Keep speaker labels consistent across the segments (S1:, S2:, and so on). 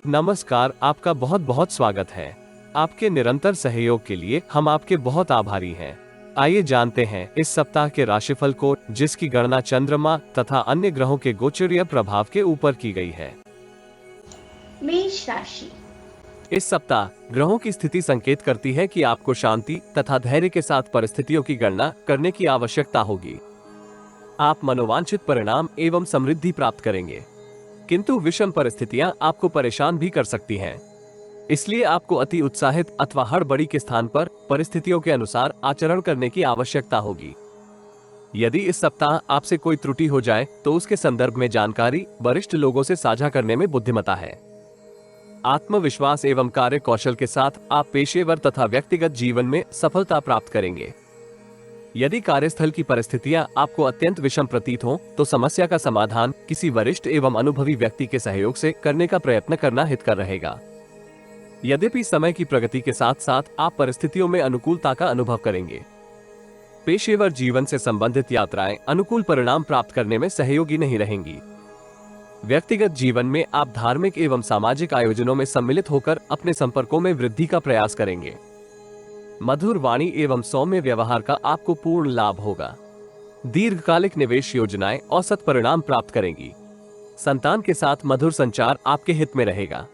S1: नमस्कार, आपका बहुत बहुत स्वागत है। आपके निरंतर सहयोग के लिए हम आपके बहुत आभारी हैं। आइए जानते हैं इस सप्ताह के राशिफल को, जिसकी गणना चंद्रमा तथा अन्य ग्रहों के गोचरीय प्रभाव के ऊपर की गई है।
S2: मेष राशि।
S1: इस सप्ताह ग्रहों की स्थिति संकेत करती है कि आपको शांति तथा धैर्य के साथ परिस्थितियों की गणना करने की आवश्यकता होगी। आप मनोवांछित परिणाम एवं समृद्धि प्राप्त करेंगे, किंतु विषम परिस्थितियां आपको परेशान भी कर सकती हैं। इसलिए आपको अति उत्साहित अथवा हड़बड़ी के स्थान पर परिस्थितियों के अनुसार आचरण करने की आवश्यकता होगी। यदि इस सप्ताह आपसे कोई त्रुटि हो जाए तो उसके संदर्भ में जानकारी वरिष्ठ लोगों से साझा करने में बुद्धिमता है। आत्मविश्वास एवं कार्य कौशल के साथ आप पेशेवर तथा व्यक्तिगत जीवन में सफलता प्राप्त करेंगे। यदि कार्यस्थल की परिस्थितियां आपको अत्यंत विषम प्रतीत हो तो समस्या का समाधान किसी वरिष्ठ एवं अनुभवी व्यक्ति के सहयोग से करने का प्रयत्न करना हितकर रहेगा। यद्यपि समय की प्रगति के साथ साथ आप परिस्थितियों में अनुकूलता का अनुभव करेंगे। पेशेवर जीवन से संबंधित यात्राएं अनुकूल परिणाम प्राप्त करने में सहयोगी नहीं रहेंगी। व्यक्तिगत जीवन में आप धार्मिक एवं सामाजिक आयोजनों में सम्मिलित होकर अपने संपर्कों में वृद्धि का प्रयास करेंगे। मधुर वाणी एवं सौम्य व्यवहार का आपको पूर्ण लाभ होगा। दीर्घकालिक निवेश योजनाएं औसत परिणाम प्राप्त करेंगी। संतान के साथ मधुर संचार आपके हित में रहेगा।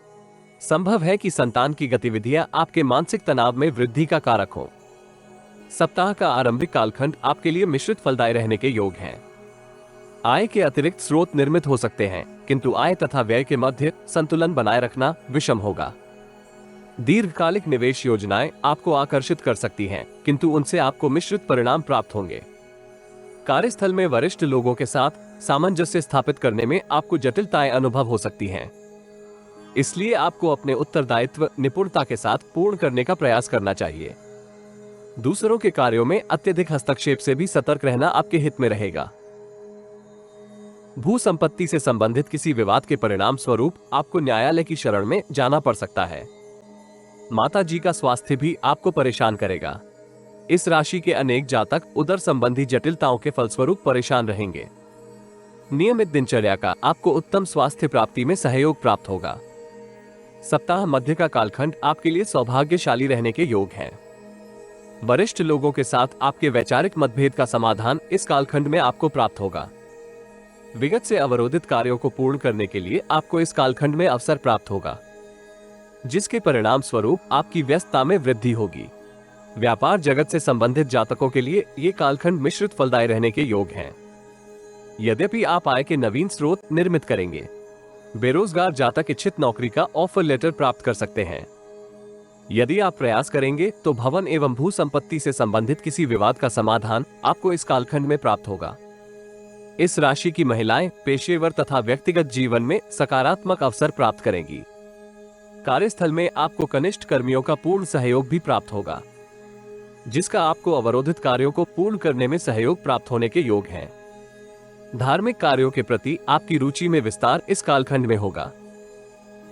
S1: संभव है कि संतान की गतिविधियां आपके मानसिक तनाव में वृद्धि का कारक हो। सप्ताह का आरंभिक कालखंड आपके लिए मिश्रित फलदायी रहने के योग हैं। आय के अतिरिक्त स्रोत निर्मित हो सकते हैं, किंतु आय तथा व्यय के मध्य संतुलन बनाए रखना विषम होगा। दीर्घकालिक निवेश योजनाएं आपको आकर्षित कर सकती हैं, किंतु उनसे आपको मिश्रित परिणाम प्राप्त होंगे। कार्यस्थल में वरिष्ठ लोगों के साथ सामंजस्य स्थापित करने में आपको जटिलताएं अनुभव हो सकती हैं। इसलिए आपको अपने उत्तरदायित्व निपुणता के साथ पूर्ण करने का प्रयास करना चाहिए। दूसरों के कार्यों में अत्यधिक हस्तक्षेप से भी सतर्क रहना आपके हित में रहेगा। भू संपत्ति से संबंधित किसी विवाद के परिणाम स्वरूप आपको न्यायालय की शरण में जाना पड़ सकता है। माता जी का स्वास्थ्य भी आपको परेशान करेगा। इस राशि के अनेक जातक उदर संबंधी जटिलताओं के फलस्वरूप परेशान रहेंगे। नियमित दिनचर्या का आपको उत्तम स्वास्थ्य प्राप्ति में सहयोग प्राप्त होगा। सप्ताह मध्य का कालखंड आपके लिए सौभाग्यशाली रहने के योग हैं। वरिष्ठ लोगों के साथ आपके वैचारिक मतभेद का समाधान इस कालखंड में आपको प्राप्त होगा। विगत से अवरोधित कार्यों को पूर्ण करने के लिए आपको इस कालखंड में अवसर प्राप्त होगा, जिसके परिणाम स्वरूप आपकी व्यस्तता में वृद्धि होगी। व्यापार जगत से संबंधित जातकों के लिए ये कालखंड मिश्रित फलदायी रहने के योग हैं। यद्यपि आप आय के नवीन स्रोत निर्मित करेंगे। बेरोजगार जातक इच्छित नौकरी का ऑफर लेटर प्राप्त कर सकते हैं। यदि आप प्रयास करेंगे तो भवन एवं भू संपत्ति से संबंधित किसी विवाद का समाधान आपको इस कालखंड में प्राप्त होगा। इस राशि की महिलाएं पेशेवर तथा व्यक्तिगत जीवन में सकारात्मक अवसर प्राप्त करेंगी। कार्यस्थल में आपको कनिष्ठ कर्मियों का पूर्ण सहयोग भी प्राप्त होगा, जिसका आपको अवरोधित कार्यों को पूर्ण करने में सहयोग प्राप्त होने के योग हैं। धार्मिक कार्यों के प्रति आपकी रुचि में विस्तार इस कालखंड में होगा,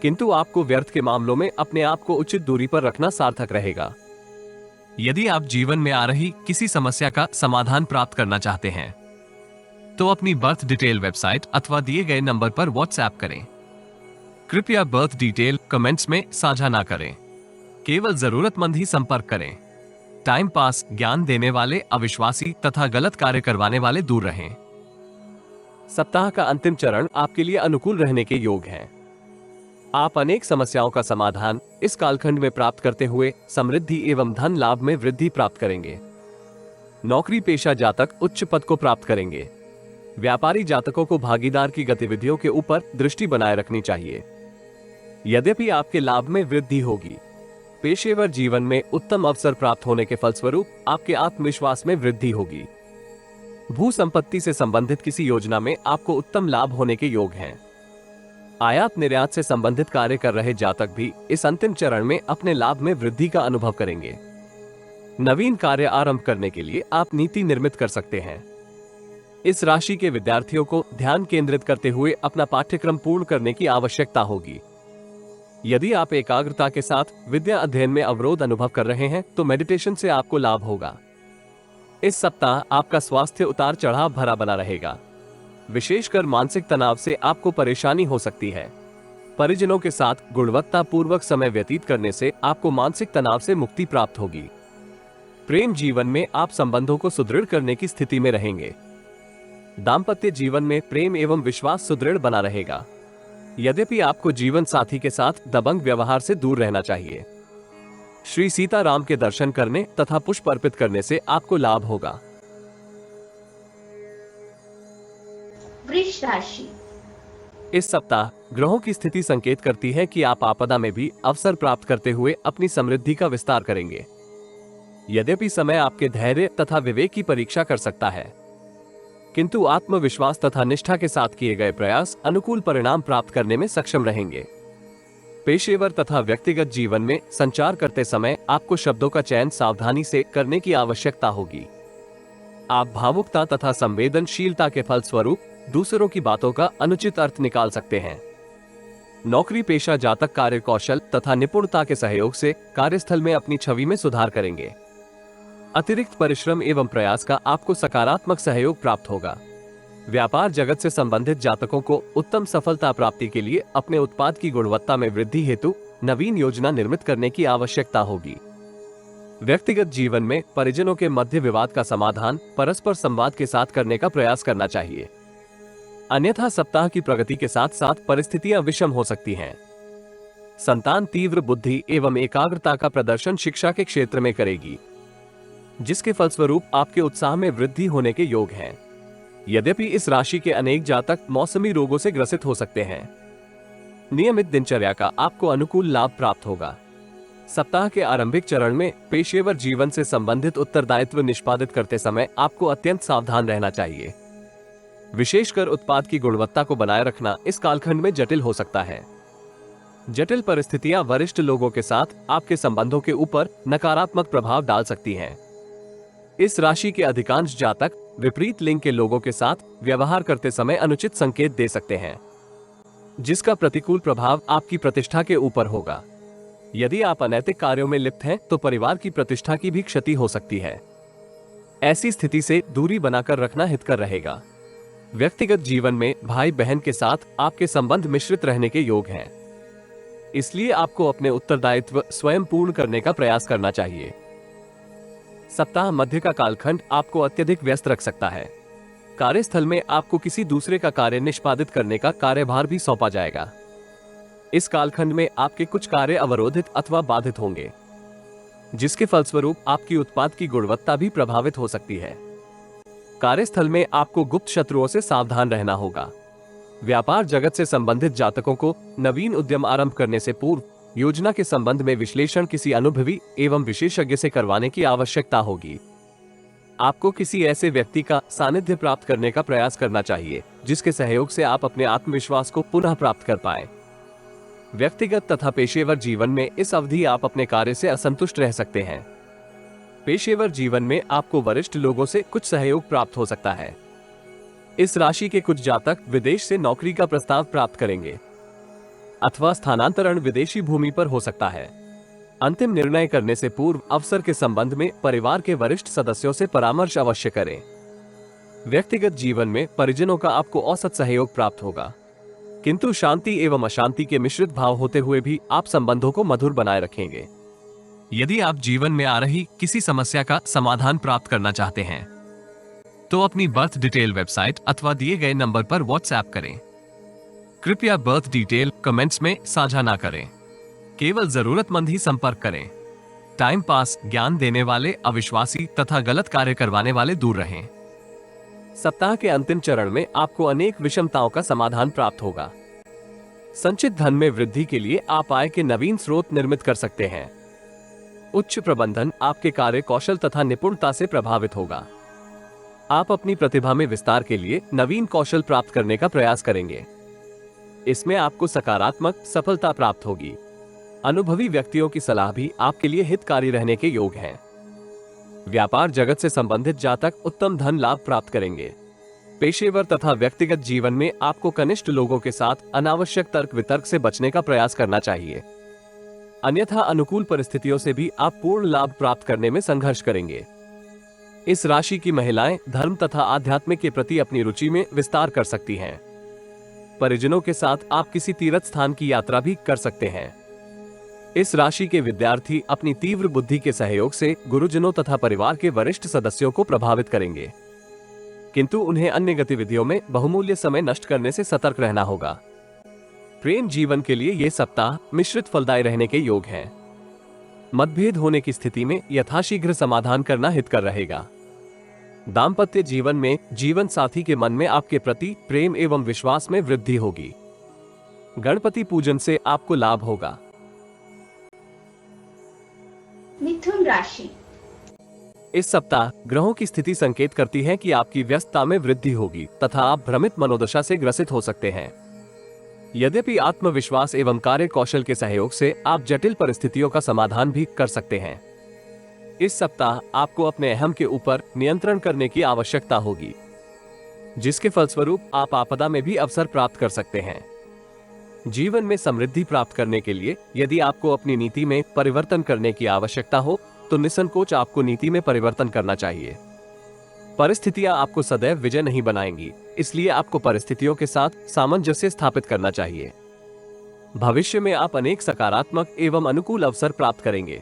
S1: किंतु आपको व्यर्थ के मामलों में अपने आप को उचित दूरी पर रखना सार्थक रहेगा। यदि आप जीवन में आ रही किसी समस्या का समाधान प्राप्त करना चाहते हैं तो अपनी बर्थ डिटेल वेबसाइट अथवा दिए गए नंबर पर व्हाट्सएप करें। कृपया बर्थ डिटेल कमेंट्स में साझा ना करें। केवल जरूरतमंद ही संपर्क करें। टाइम पास, ज्ञान देने वाले अविश्वासी तथा गलत कार्य करवाने वाले दूर रहें। सप्ताह का अंतिम चरण आपके लिए अनुकूल रहने के योग हैं। आप अनेक समस्याओं का समाधान इस कालखंड में प्राप्त करते हुए समृद्धि एवं धन लाभ में वृद्धि प्राप्त करेंगे। नौकरी पेशा जातक उच्च पद को प्राप्त करेंगे। व्यापारी जातकों को भागीदार की गतिविधियों के ऊपर दृष्टि बनाए रखनी चाहिए। यद्यपि आपके लाभ में वृद्धि होगी, पेशेवर जीवन में उत्तम अवसर प्राप्त होने के फलस्वरूप आपके आत्मविश्वास में वृद्धि होगी। भू संपत्ति से संबंधित किसी योजना में आपको उत्तम लाभ होने के योग हैं। आयात निर्यात से संबंधित कार्य कर रहे जातक भी इस अंतिम चरण में अपने लाभ में वृद्धि का अनुभव करेंगे। नवीन कार्य आरंभ करने के लिए आप नीति निर्मित कर सकते हैं। इस राशि के विद्यार्थियों को ध्यान केंद्रित करते हुए अपना पाठ्यक्रम पूर्ण करने की आवश्यकता होगी। यदि आप एकाग्रता के साथ विद्या अध्ययन में अवरोध अनुभव कर रहे हैं तो मेडिटेशन से आपको लाभ होगा। इस सप्ताह आपका स्वास्थ्य उतार चढ़ाव भरा बना रहेगा। विशेषकर मानसिक तनाव से आपको परेशानी हो सकती है। परिजनों के साथ गुणवत्तापूर्वक समय व्यतीत करने से आपको मानसिक तनाव से मुक्ति प्राप्त होगी। प्रेम जीवन में आप संबंधों को सुदृढ़ करने की स्थिति में रहेंगे। दाम्पत्य जीवन में प्रेम एवं विश्वास सुदृढ़ बना रहेगा। यद्यपि आपको जीवन साथी के साथ दबंग व्यवहार से दूर रहना चाहिए। श्री सीताराम के दर्शन करने तथा पुष्प अर्पित करने से आपको लाभ होगा।
S2: वृष राशि।
S1: इस सप्ताह ग्रहों की स्थिति संकेत करती है कि आप आपदा में भी अवसर प्राप्त करते हुए अपनी समृद्धि का विस्तार करेंगे। यद्यपि समय आपके धैर्य तथा विवेक की परीक्षा कर सकता है, किंतु आत्मविश्वास तथा निष्ठा के साथ किए गए प्रयास अनुकूल परिणाम प्राप्त करने में सक्षम रहेंगे। पेशेवर तथा व्यक्तिगत जीवन में संचार करते समय आपको शब्दों का चयन सावधानी से करने की आवश्यकता होगी। आप भावुकता तथा संवेदनशीलता के फलस्वरूप दूसरों की बातों का अनुचित अर्थ निकाल सकते हैं। नौकरी पेशा जातक कार्य कौशल तथा निपुणता के सहयोग से कार्यस्थल में अपनी छवि में सुधार करेंगे। अतिरिक्त परिश्रम एवं प्रयास का आपको सकारात्मक सहयोग प्राप्त होगा। व्यापार जगत से संबंधित जातकों को उत्तम सफलता प्राप्ति के लिए अपने उत्पाद की गुणवत्ता में वृद्धि हेतु नवीन योजना निर्मित करने की आवश्यकता होगी। व्यक्तिगत जीवन में परिजनों के मध्य विवाद का समाधान परस्पर संवाद के साथ करने का प्रयास करना चाहिए, अन्यथा सप्ताह की प्रगति के साथ साथ परिस्थितियां विषम हो सकती हैं। संतान तीव्र बुद्धि एवं एकाग्रता का प्रदर्शन शिक्षा के क्षेत्र में करेगी, जिसके फलस्वरूप आपके उत्साह में वृद्धि होने के योग हैं। यद्यपि इस राशि के अनेक जातक मौसमी रोगों से ग्रसित हो सकते हैं। नियमित दिनचर्या का आपको अनुकूल लाभ प्राप्त होगा। सप्ताह के आरंभिक चरण में पेशेवर जीवन से संबंधित उत्तरदायित्व निष्पादित करते समय आपको अत्यंत सावधान रहना चाहिए। विशेषकर उत्पाद की गुणवत्ता को बनाए रखना इस कालखंड में जटिल हो सकता है। जटिल परिस्थितियां वरिष्ठ लोगों के साथ आपके संबंधों के ऊपर नकारात्मक प्रभाव डाल सकती हैं। इस राशि के अधिकांश जातक विपरीत लिंग के लोगों के साथ व्यवहार करते समय अनुचित संकेत दे सकते हैं, जिसका प्रतिकूल प्रभाव आपकी प्रतिष्ठा के ऊपर होगा। यदि आप अनैतिक कार्यों में लिप्त हैं तो परिवार की प्रतिष्ठा की भी क्षति हो सकती है। ऐसी स्थिति से दूरी बनाकर रखना हितकर रहेगा। व्यक्तिगत जीवन में भाई बहन के साथ आपके संबंध मिश्रित रहने के योग हैं, इसलिए आपको अपने उत्तरदायित्व स्वयं पूर्ण करने का प्रयास करना चाहिए। सप्ताह मध्य का कालखंड आपको अत्यधिक व्यस्त रख सकता है। कार्यस्थल में आपको किसी दूसरे का कार्य निष्पादित करने का कार्यभार भी सौंपा जाएगा। इस कालखंड में आपके कुछ कार्य अवरोधित अथवा बाधित होंगे, जिसके फलस्वरूप आपकी उत्पाद की गुणवत्ता भी प्रभावित हो सकती है। कार्यस्थल में आपको गुप्त शत्रुओं से सावधान रहना होगा। व्यापार जगत से संबंधित जातकों को नवीन उद्यम आरंभ करने से पूर्व योजना के संबंध में विश्लेषण किसी अनुभवी एवं विशेषज्ञ से करवाने की आवश्यकता होगी। आपको किसी ऐसे व्यक्ति का सानिध्य प्राप्त करने का प्रयास करना चाहिए, जिसके सहयोग से आप अपने आत्मविश्वास को पुनः प्राप्त कर पाएं। व्यक्तिगत तथा पेशेवर जीवन में इस अवधि आप अपने कार्य से असंतुष्ट रह सकते हैं। पेशेवर जीवन में आपको वरिष्ठ लोगों से कुछ सहयोग प्राप्त हो सकता है। इस राशि के कुछ जातक विदेश से नौकरी का प्रस्ताव प्राप्त करेंगे अथवा स्थानांतरण विदेशी भूमि पर हो सकता है। अंतिम निर्णय करने से पूर्व अवसर के संबंध में परिवार के वरिष्ठ सदस्यों से परामर्श अवश्य करें। व्यक्तिगत जीवन में परिजनों का आपको औसत सहयोग प्राप्त होगा, किंतु शांति एवं अशांति के मिश्रित भाव होते हुए भी आप संबंधों को मधुर बनाए रखेंगे। यदि आप जीवन में आ रही किसी समस्या का समाधान प्राप्त करना चाहते हैं तो अपनी बर्थ डिटेल वेबसाइट अथवा दिए गए नंबर पर व्हाट्सएप करें। कृपया बर्थ डिटेल कमेंट्स में साझा ना करें, केवल जरूरतमंद ही संपर्क करें। टाइम पास, ज्ञान देने वाले अविश्वासी तथा गलत कार्य करवाने वाले दूर रहें। सप्ताह के अंतिम चरण में आपको अनेक विषमताओं का समाधान प्राप्त होगा। संचित धन में वृद्धि के लिए आप आय के नवीन स्रोत निर्मित कर सकते हैं। उच्च प्रबंधन आपके कार्य कौशल तथा निपुणता से प्रभावित होगा। आप अपनी प्रतिभा में विस्तार के लिए नवीन कौशल प्राप्त करने का प्रयास करेंगे। इसमें आपको सकारात्मक सफलता प्राप्त होगी। अनुभवी व्यक्तियों की सलाह भी आपके लिए हितकारी रहने के योग हैं। व्यापार जगत से संबंधित जातक उत्तम धन लाभ प्राप्त करेंगे। पेशेवर तथा व्यक्तिगत जीवन में आपको कनिष्ठ लोगों के साथ अनावश्यक तर्क वितर्क से बचने का प्रयास करना चाहिए, अन्यथा अनुकूल परिस्थितियों से भी आप पूर्ण लाभ प्राप्त करने में संघर्ष करेंगे। इस राशि की महिलाएं धर्म तथा आध्यात्म के प्रति अपनी रुचि में विस्तार कर सकती हैं। परिजनों के साथ आप किसी तीर्थ स्थान की यात्रा भी कर सकते हैं। इस राशि के विद्यार्थी अपनी तीव्र बुद्धि के सहयोग से गुरुजनों तथा परिवार के वरिष्ठ सदस्यों को प्रभावित करेंगे, किंतु उन्हें अन्य गतिविधियों में बहुमूल्य समय नष्ट करने से सतर्क रहना होगा। प्रेम जीवन के लिए यह सप्ताह मिश्रित फलदायी रहने के योग है। मतभेद होने की स्थिति में यथाशीघ्र समाधान करना हितकर रहेगा। दाम्पत्य जीवन में जीवन साथी के मन में आपके प्रति प्रेम एवं विश्वास में वृद्धि होगी। गणपति पूजन से आपको लाभ होगा।
S2: मिथुन राशि।
S1: इस सप्ताह ग्रहों की स्थिति संकेत करती है कि आपकी व्यस्तता में वृद्धि होगी तथा आप भ्रमित मनोदशा से ग्रसित हो सकते हैं। यद्यपि आत्मविश्वास एवं कार्य कौशल के सहयोग से आप जटिल परिस्थितियों का समाधान भी कर सकते हैं। इस सप्ताह आपको अपने अहम के ऊपर नियंत्रण करने की आवश्यकता होगी, जिसके फलस्वरूप आप आपदा में भी अवसर प्राप्त कर सकते हैं। जीवन में समृद्धि प्राप्त करने के लिए यदि आपको अपनी नीति में परिवर्तन करने की आवश्यकता हो तो निसंकोच आपको नीति में परिवर्तन करना चाहिए। परिस्थितियां आपको सदैव विजय नहीं बनाएंगी, इसलिए आपको परिस्थितियों के साथ सामंजस्य स्थापित करना चाहिए। भविष्य में आप अनेक सकारात्मक एवं अनुकूल अवसर प्राप्त करेंगे।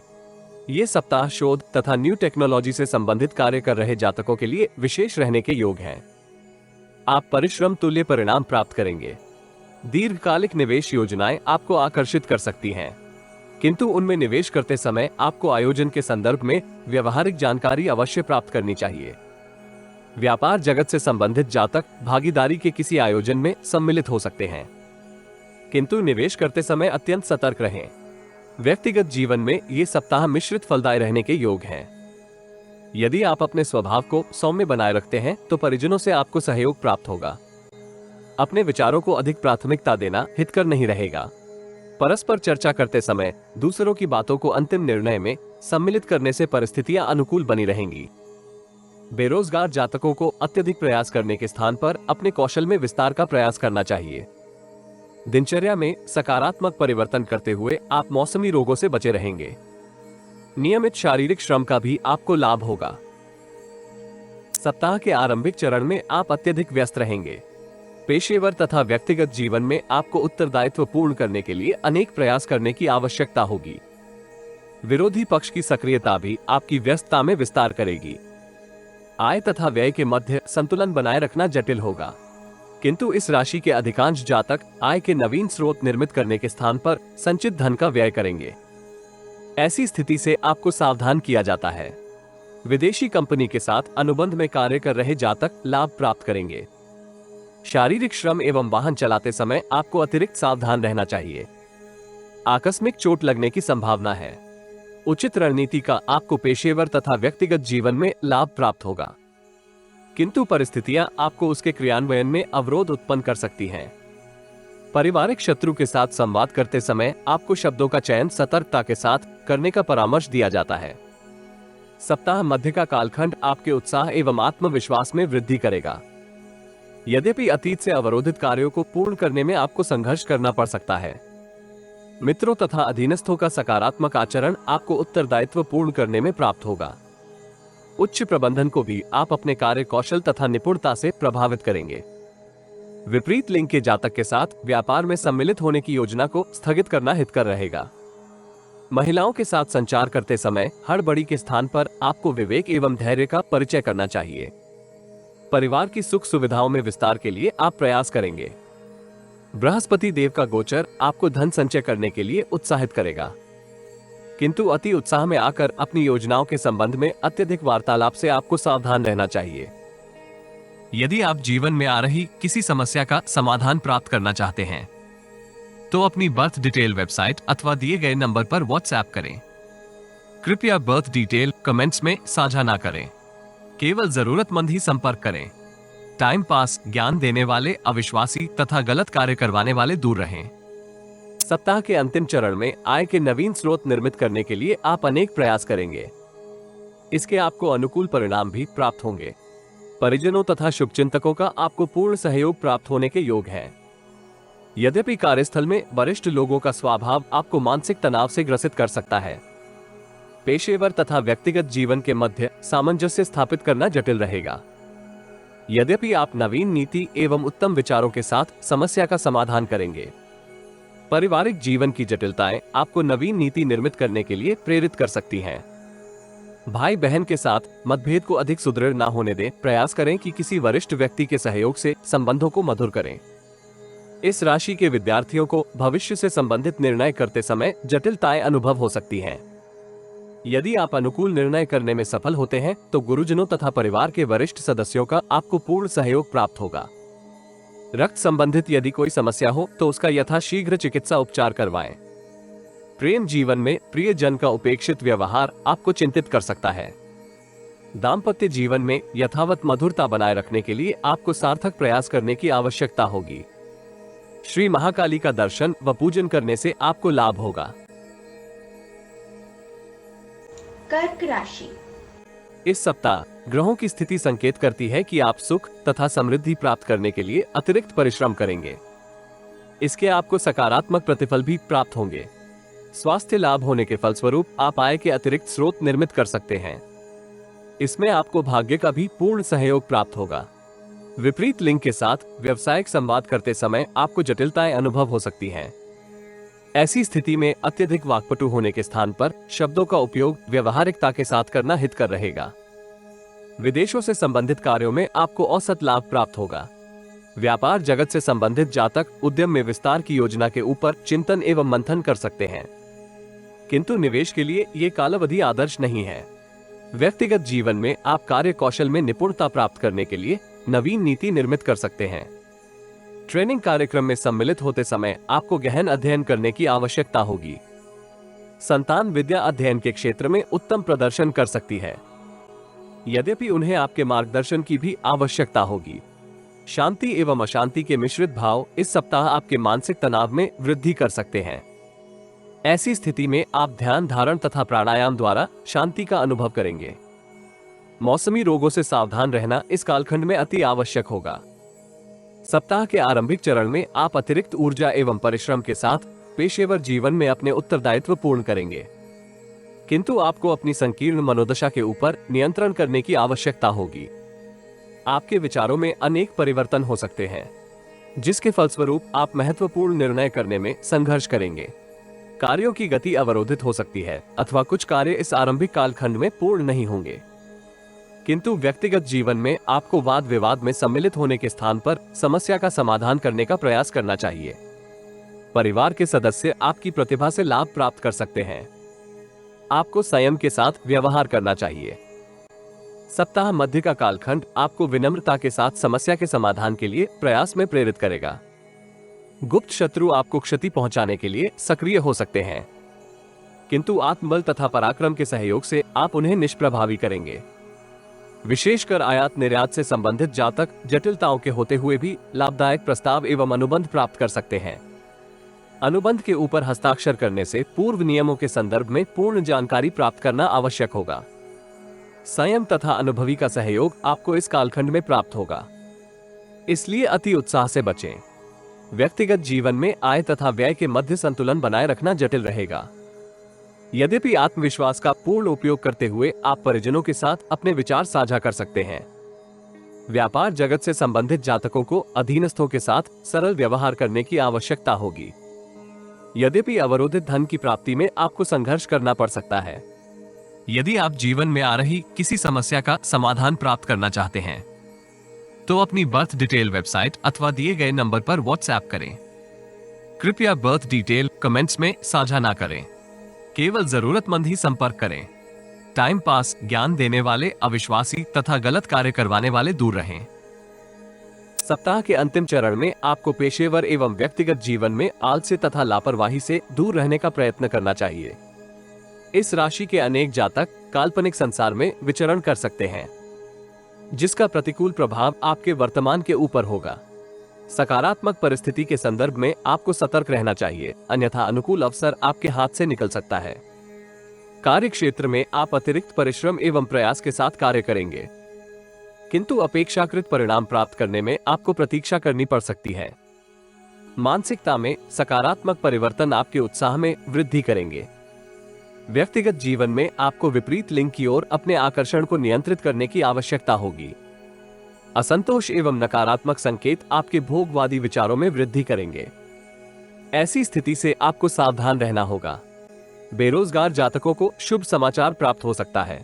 S1: ये सप्ताह शोध तथा न्यू टेक्नोलॉजी से संबंधित कार्य कर रहे जातकों के लिए विशेष रहने के योग हैं। आप परिश्रम तुल्य परिणाम प्राप्त करेंगे। दीर्घकालिक निवेश योजनाएं आपको आकर्षित कर सकती हैं, किंतु उनमें निवेश करते समय आपको आयोजन के संदर्भ में व्यवहारिक जानकारी अवश्य प्राप्त करनी चाहिए। व्यापार जगत से संबंधित जातक भागीदारी के किसी आयोजन में सम्मिलित हो सकते हैं, किंतु निवेश करते समय अत्यंत सतर्क रहें। व्यक्तिगत जीवन में ये सप्ताह मिश्रित फलदायी रहने के योग हैं। यदि आप अपने स्वभाव को सौम्य बनाए रखते हैं तो परिजनों से आपको सहयोग प्राप्त होगा। अपने विचारों को अधिक प्राथमिकता देना हितकर नहीं रहेगा। परस्पर चर्चा करते समय दूसरों की बातों को अंतिम निर्णय में सम्मिलित करने से परिस्थितियां अनुकूल बनी रहेंगी। बेरोजगार जातकों को अत्यधिक प्रयास करने के स्थान पर अपने कौशल में विस्तार का प्रयास करना चाहिए। दिनचर्या में सकारात्मक परिवर्तन करते हुए आप मौसमी रोगों से बचे रहेंगे। नियमित शारीरिक श्रम का भी आपको लाभ होगा। सप्ताह के आरंभिक चरण में आप अत्यधिक व्यस्त रहेंगे। पेशेवर तथा व्यक्तिगत जीवन में आपको उत्तरदायित्व पूर्ण करने के लिए अनेक प्रयास करने की आवश्यकता होगी। विरोधी पक्ष की सक्रियता भी आपकी व्यस्तता में विस्तार करेगी। आय तथा व्यय के मध्य संतुलन बनाए रखना जटिल होगा, किंतु इस राशि के अधिकांश जातक आय के नवीन स्रोत निर्मित करने के स्थान पर संचित धन का व्यय करेंगे। ऐसी स्थिति से आपको सावधान किया जाता है। विदेशी कंपनी के साथ अनुबंध में कार्य कर रहे जातक लाभ प्राप्त करेंगे। शारीरिक श्रम एवं वाहन चलाते समय आपको अतिरिक्त सावधान रहना चाहिए। आकस्मिक चोट लगने की संभावना है। उचित रणनीति का आपको पेशेवर तथा व्यक्तिगत जीवन में लाभ प्राप्त होगा, किंतु परिस्थितियां आपको उसके क्रियान्वयन में अवरोध उत्पन्न कर सकती हैं। पारिवारिक शत्रु के साथ संवाद करते समय आपको शब्दों का चयन सतर्कता के साथ करने का परामर्श दिया जाता है। सप्ताह मध्य का कालखंड आपके उत्साह एवं आत्मविश्वास में वृद्धि करेगा। यद्यपि अतीत से अवरोधित कार्यों को पूर्ण करने में आपको संघर्ष करना पड़ सकता है। मित्रों तथा अधीनस्थों का सकारात्मक आचरण आपको उत्तरदायित्व पूर्ण करने में प्राप्त होगा। उच्च प्रबंधन को भी आप अपने कार्य कौशल तथा निपुणता से प्रभावित करेंगे। विपरीत लिंग के जातक के साथ व्यापार में सम्मिलित होने की योजना को स्थगित करना हितकर रहेगा। महिलाओं के साथ संचार करते समय हड़बड़ी के स्थान पर आपको विवेक एवं धैर्य का परिचय करना चाहिए। परिवार की सुख सुविधाओं में विस्तार के लिए आप प्रयास करेंगे। बृहस्पति देव का गोचर आपको धन संचय करने के लिए उत्साहित करेगा, किंतु अति उत्साह में आकर अपनी योजनाओं के संबंध में अत्यधिक वार्तालाप से आपको सावधान रहना चाहिए। यदि आप जीवन में आ रही किसी समस्या का समाधान प्राप्त करना चाहते हैं तो अपनी बर्थ डिटेल वेबसाइट अथवा दिए गए नंबर पर व्हाट्सएप करें। कृपया बर्थ डिटेल कमेंट्स में साझा ना करें। केवल जरूरतमंद ही संपर्क करें। टाइम पास, ज्ञान देने वाले, अविश्वासी तथा गलत कार्य करवाने वाले दूर रहें। सप्ताह के अंतिम चरण में आय के नवीन स्रोत निर्मित करने के लिए आप अनेक प्रयास करेंगे। इसके आपको अनुकूल परिणाम भी प्राप्त होंगे। परिजनों तथा शुभचिंतकों का आपको पूर्ण सहयोग प्राप्त होने के योग हैं। यद्यपि कार्यस्थल में वरिष्ठ लोगों का स्वभाव आपको मानसिक तनाव से ग्रसित कर सकता है। पेशेवर तथा व्यक्तिगत जीवन के मध्य सामंजस्य स्थापित करना जटिल रहेगा। यद्यपि आप नवीन नीति एवं उत्तम विचारों के साथ समस्या का समाधान करेंगे। पारिवारिक जीवन की जटिलताएं आपको नवीन नीति निर्मित करने के लिए प्रेरित कर सकती हैं। भाई बहन के साथ मतभेद को अधिक सुदृढ़ न होने दें। प्रयास करें कि किसी वरिष्ठ व्यक्ति के सहयोग से संबंधों को मधुर करें। इस राशि के विद्यार्थियों को भविष्य से संबंधित निर्णय करते समय जटिलताएं अनुभव हो सकती हैं। यदि आप अनुकूल निर्णय करने में सफल होते हैं तो गुरुजनों तथा परिवार के वरिष्ठ सदस्यों का आपको पूर्ण सहयोग प्राप्त होगा। रक्त संबंधित यदि कोई समस्या हो तो उसका यथाशीघ्र चिकित्सा उपचार करवाएं। प्रेम जीवन में प्रियजन का उपेक्षित व्यवहार आपको चिंतित कर सकता है। दाम्पत्य जीवन में यथावत मधुरता बनाए रखने के लिए आपको सार्थक प्रयास करने की आवश्यकता होगी। श्री महाकाली का दर्शन व पूजन करने से आपको लाभ होगा।
S2: कर्क राशि।
S1: इस सप्ताह ग्रहों की स्थिति संकेत करती है कि आप सुख तथा समृद्धि प्राप्त करने के लिए अतिरिक्त परिश्रम करेंगे। इसके आपको सकारात्मक प्रतिफल भी प्राप्त होंगे। स्वास्थ्य लाभ होने के फलस्वरूप आप आय के अतिरिक्त स्रोत निर्मित कर सकते हैं। इसमें आपको भाग्य का भी पूर्ण सहयोग प्राप्त होगा। विपरीत लिंग के साथ व्यावसायिक संवाद करते समय आपको जटिलताएं अनुभव हो सकती हैं। ऐसी स्थिति में अत्यधिक वाक्पटु होने के स्थान पर शब्दों का उपयोग व्यवहारिकता के साथ करना हितकर रहेगा। विदेशों से संबंधित कार्यों में आपको औसत लाभ प्राप्त होगा। व्यापार जगत से संबंधित जातक उद्यम में विस्तार की योजना के ऊपर चिंतन एवं मंथन कर सकते हैं, किंतु निवेश के लिए ये कालावधि आदर्श नहीं है। व्यक्तिगत जीवन में आप कार्य कौशल में निपुणता प्राप्त करने के लिए नवीन नीति निर्मित कर सकते हैं। ट्रेनिंग कार्यक्रम में सम्मिलित होते समय आपको गहन अध्ययन करने की आवश्यकता होगी। संतान विद्या अध्ययन के क्षेत्र में उत्तम प्रदर्शन कर सकती है, यद्यपि उन्हें आपके मार्गदर्शन की भी आवश्यकता होगी। शांति एवं अशांति के मिश्रित भाव इस सप्ताह आपके मानसिक तनाव में वृद्धि कर सकते हैं। ऐसी स्थिति में आप ध्यान धारण तथा प्राणायाम द्वारा शांति का अनुभव करेंगे। मौसमी रोगों से सावधान रहना इस कालखंड में अति आवश्यक होगा। सप्ताह के आरंभिक चरण में आप अतिरिक्त ऊर्जा एवं परिश्रम के साथ पेशेवर जीवन में अपने उत्तरदायित्व पूर्ण करेंगे, किंतु आपको अपनी संकीर्ण मनोदशा के ऊपर नियंत्रण करने की आवश्यकता होगी। आपके विचारों में अनेक परिवर्तन हो सकते हैं, जिसके फलस्वरूप आप महत्वपूर्ण निर्णय करने में संघर्ष करेंगे। कार्यों की गति अवरोधित हो सकती है अथवा कुछ कार्य इस आरंभिक कालखंड में पूर्ण नहीं होंगे, किंतु व्यक्तिगत जीवन में आपको वाद विवाद में सम्मिलित होने के स्थान पर समस्या का समाधान करने का प्रयास करना चाहिए। परिवार के सदस्य आपकी प्रतिभा से लाभ प्राप्त कर सकते हैं। आपको संयम के साथ व्यवहार करना चाहिए। सप्ताह मध्य का कालखंड आपको विनम्रता के साथ समस्या के समाधान के लिए प्रयास में प्रेरित करेगा। गुप्त शत्रु आपको क्षति पहुंचाने के लिए सक्रिय हो सकते हैं, किंतु आत्मबल तथा पराक्रम के सहयोग से आप उन्हें निष्प्रभावी करेंगे। विशेषकर आयात निर्यात से संबंधित जातक जटिलताओं के होते हुए भी लाभदायक प्रस्ताव एवं अनुबंध प्राप्त कर सकते हैं। अनुबंध के ऊपर हस्ताक्षर करने से पूर्व नियमों के संदर्भ में पूर्ण जानकारी प्राप्त करना आवश्यक होगा। संयम तथा अनुभवी का सहयोग आपको इस कालखंड में प्राप्त होगा, इसलिए अति उत्साह से बचें। व्यक्तिगत जीवन में आय तथा व्यय के मध्य संतुलन बनाए रखना जटिल रहेगा। यद्यपि आत्मविश्वास का पूर्ण उपयोग करते हुए आप परिजनों के साथ अपने विचार साझा कर सकते हैं। व्यापार जगत से संबंधित जातकों को अधीनस्थों के साथ सरल व्यवहार करने की आवश्यकता होगी। यद्यपि अवरोधित धन की प्राप्ति में आपको संघर्ष करना पड़ सकता है। यदि आप जीवन में आ रही किसी समस्या का समाधान प्राप्त करना चाहते हैं तो अपनी बर्थ डिटेल वेबसाइट अथवा दिए गए नंबर पर व्हाट्सएप करें। कृपया बर्थ डिटेल कमेंट्स में साझा ना करें, केवल जरूरतमंद ही संपर्क करें। टाइम पास, ज्ञान देने वाले अविश्वासी तथा गलत कार्य करवाने वाले दूर रहें। सप्ताह के अंतिम चरण में आपको पेशेवर एवं व्यक्तिगत जीवन में आलस्य तथा लापरवाही से दूर रहने का प्रयत्न करना चाहिए। इस राशि के अनेक जातक काल्पनिक संसार में विचरण कर सकते हैं, जिसका प्रतिकूल प्रभाव आपके वर्तमान के ऊपर होगा। सकारात्मक परिस्थिति के संदर्भ में आपको सतर्क रहना चाहिए, अन्यथा अनुकूल अवसर आपके हाथ से निकल सकता है। कार्य क्षेत्र में आप अतिरिक्त परिश्रम एवं प्रयास के साथ कार्य करेंगे, किंतु अपेक्षाकृत परिणाम प्राप्त करने में आपको प्रतीक्षा करनी पड़ सकती है। मानसिकता में सकारात्मक परिवर्तन आपके उत्साह में वृद्धि करेंगे। व्यक्तिगत जीवन में आपको विपरीत लिंग की ओर अपने आकर्षण को नियंत्रित करने की आवश्यकता होगी। असंतोष एवं नकारात्मक संकेत आपके भोगवादी विचारों में वृद्धि करेंगे। ऐसी स्थिति से आपको सावधान रहना होगा। बेरोजगार जातकों को शुभ समाचार प्राप्त हो सकता है।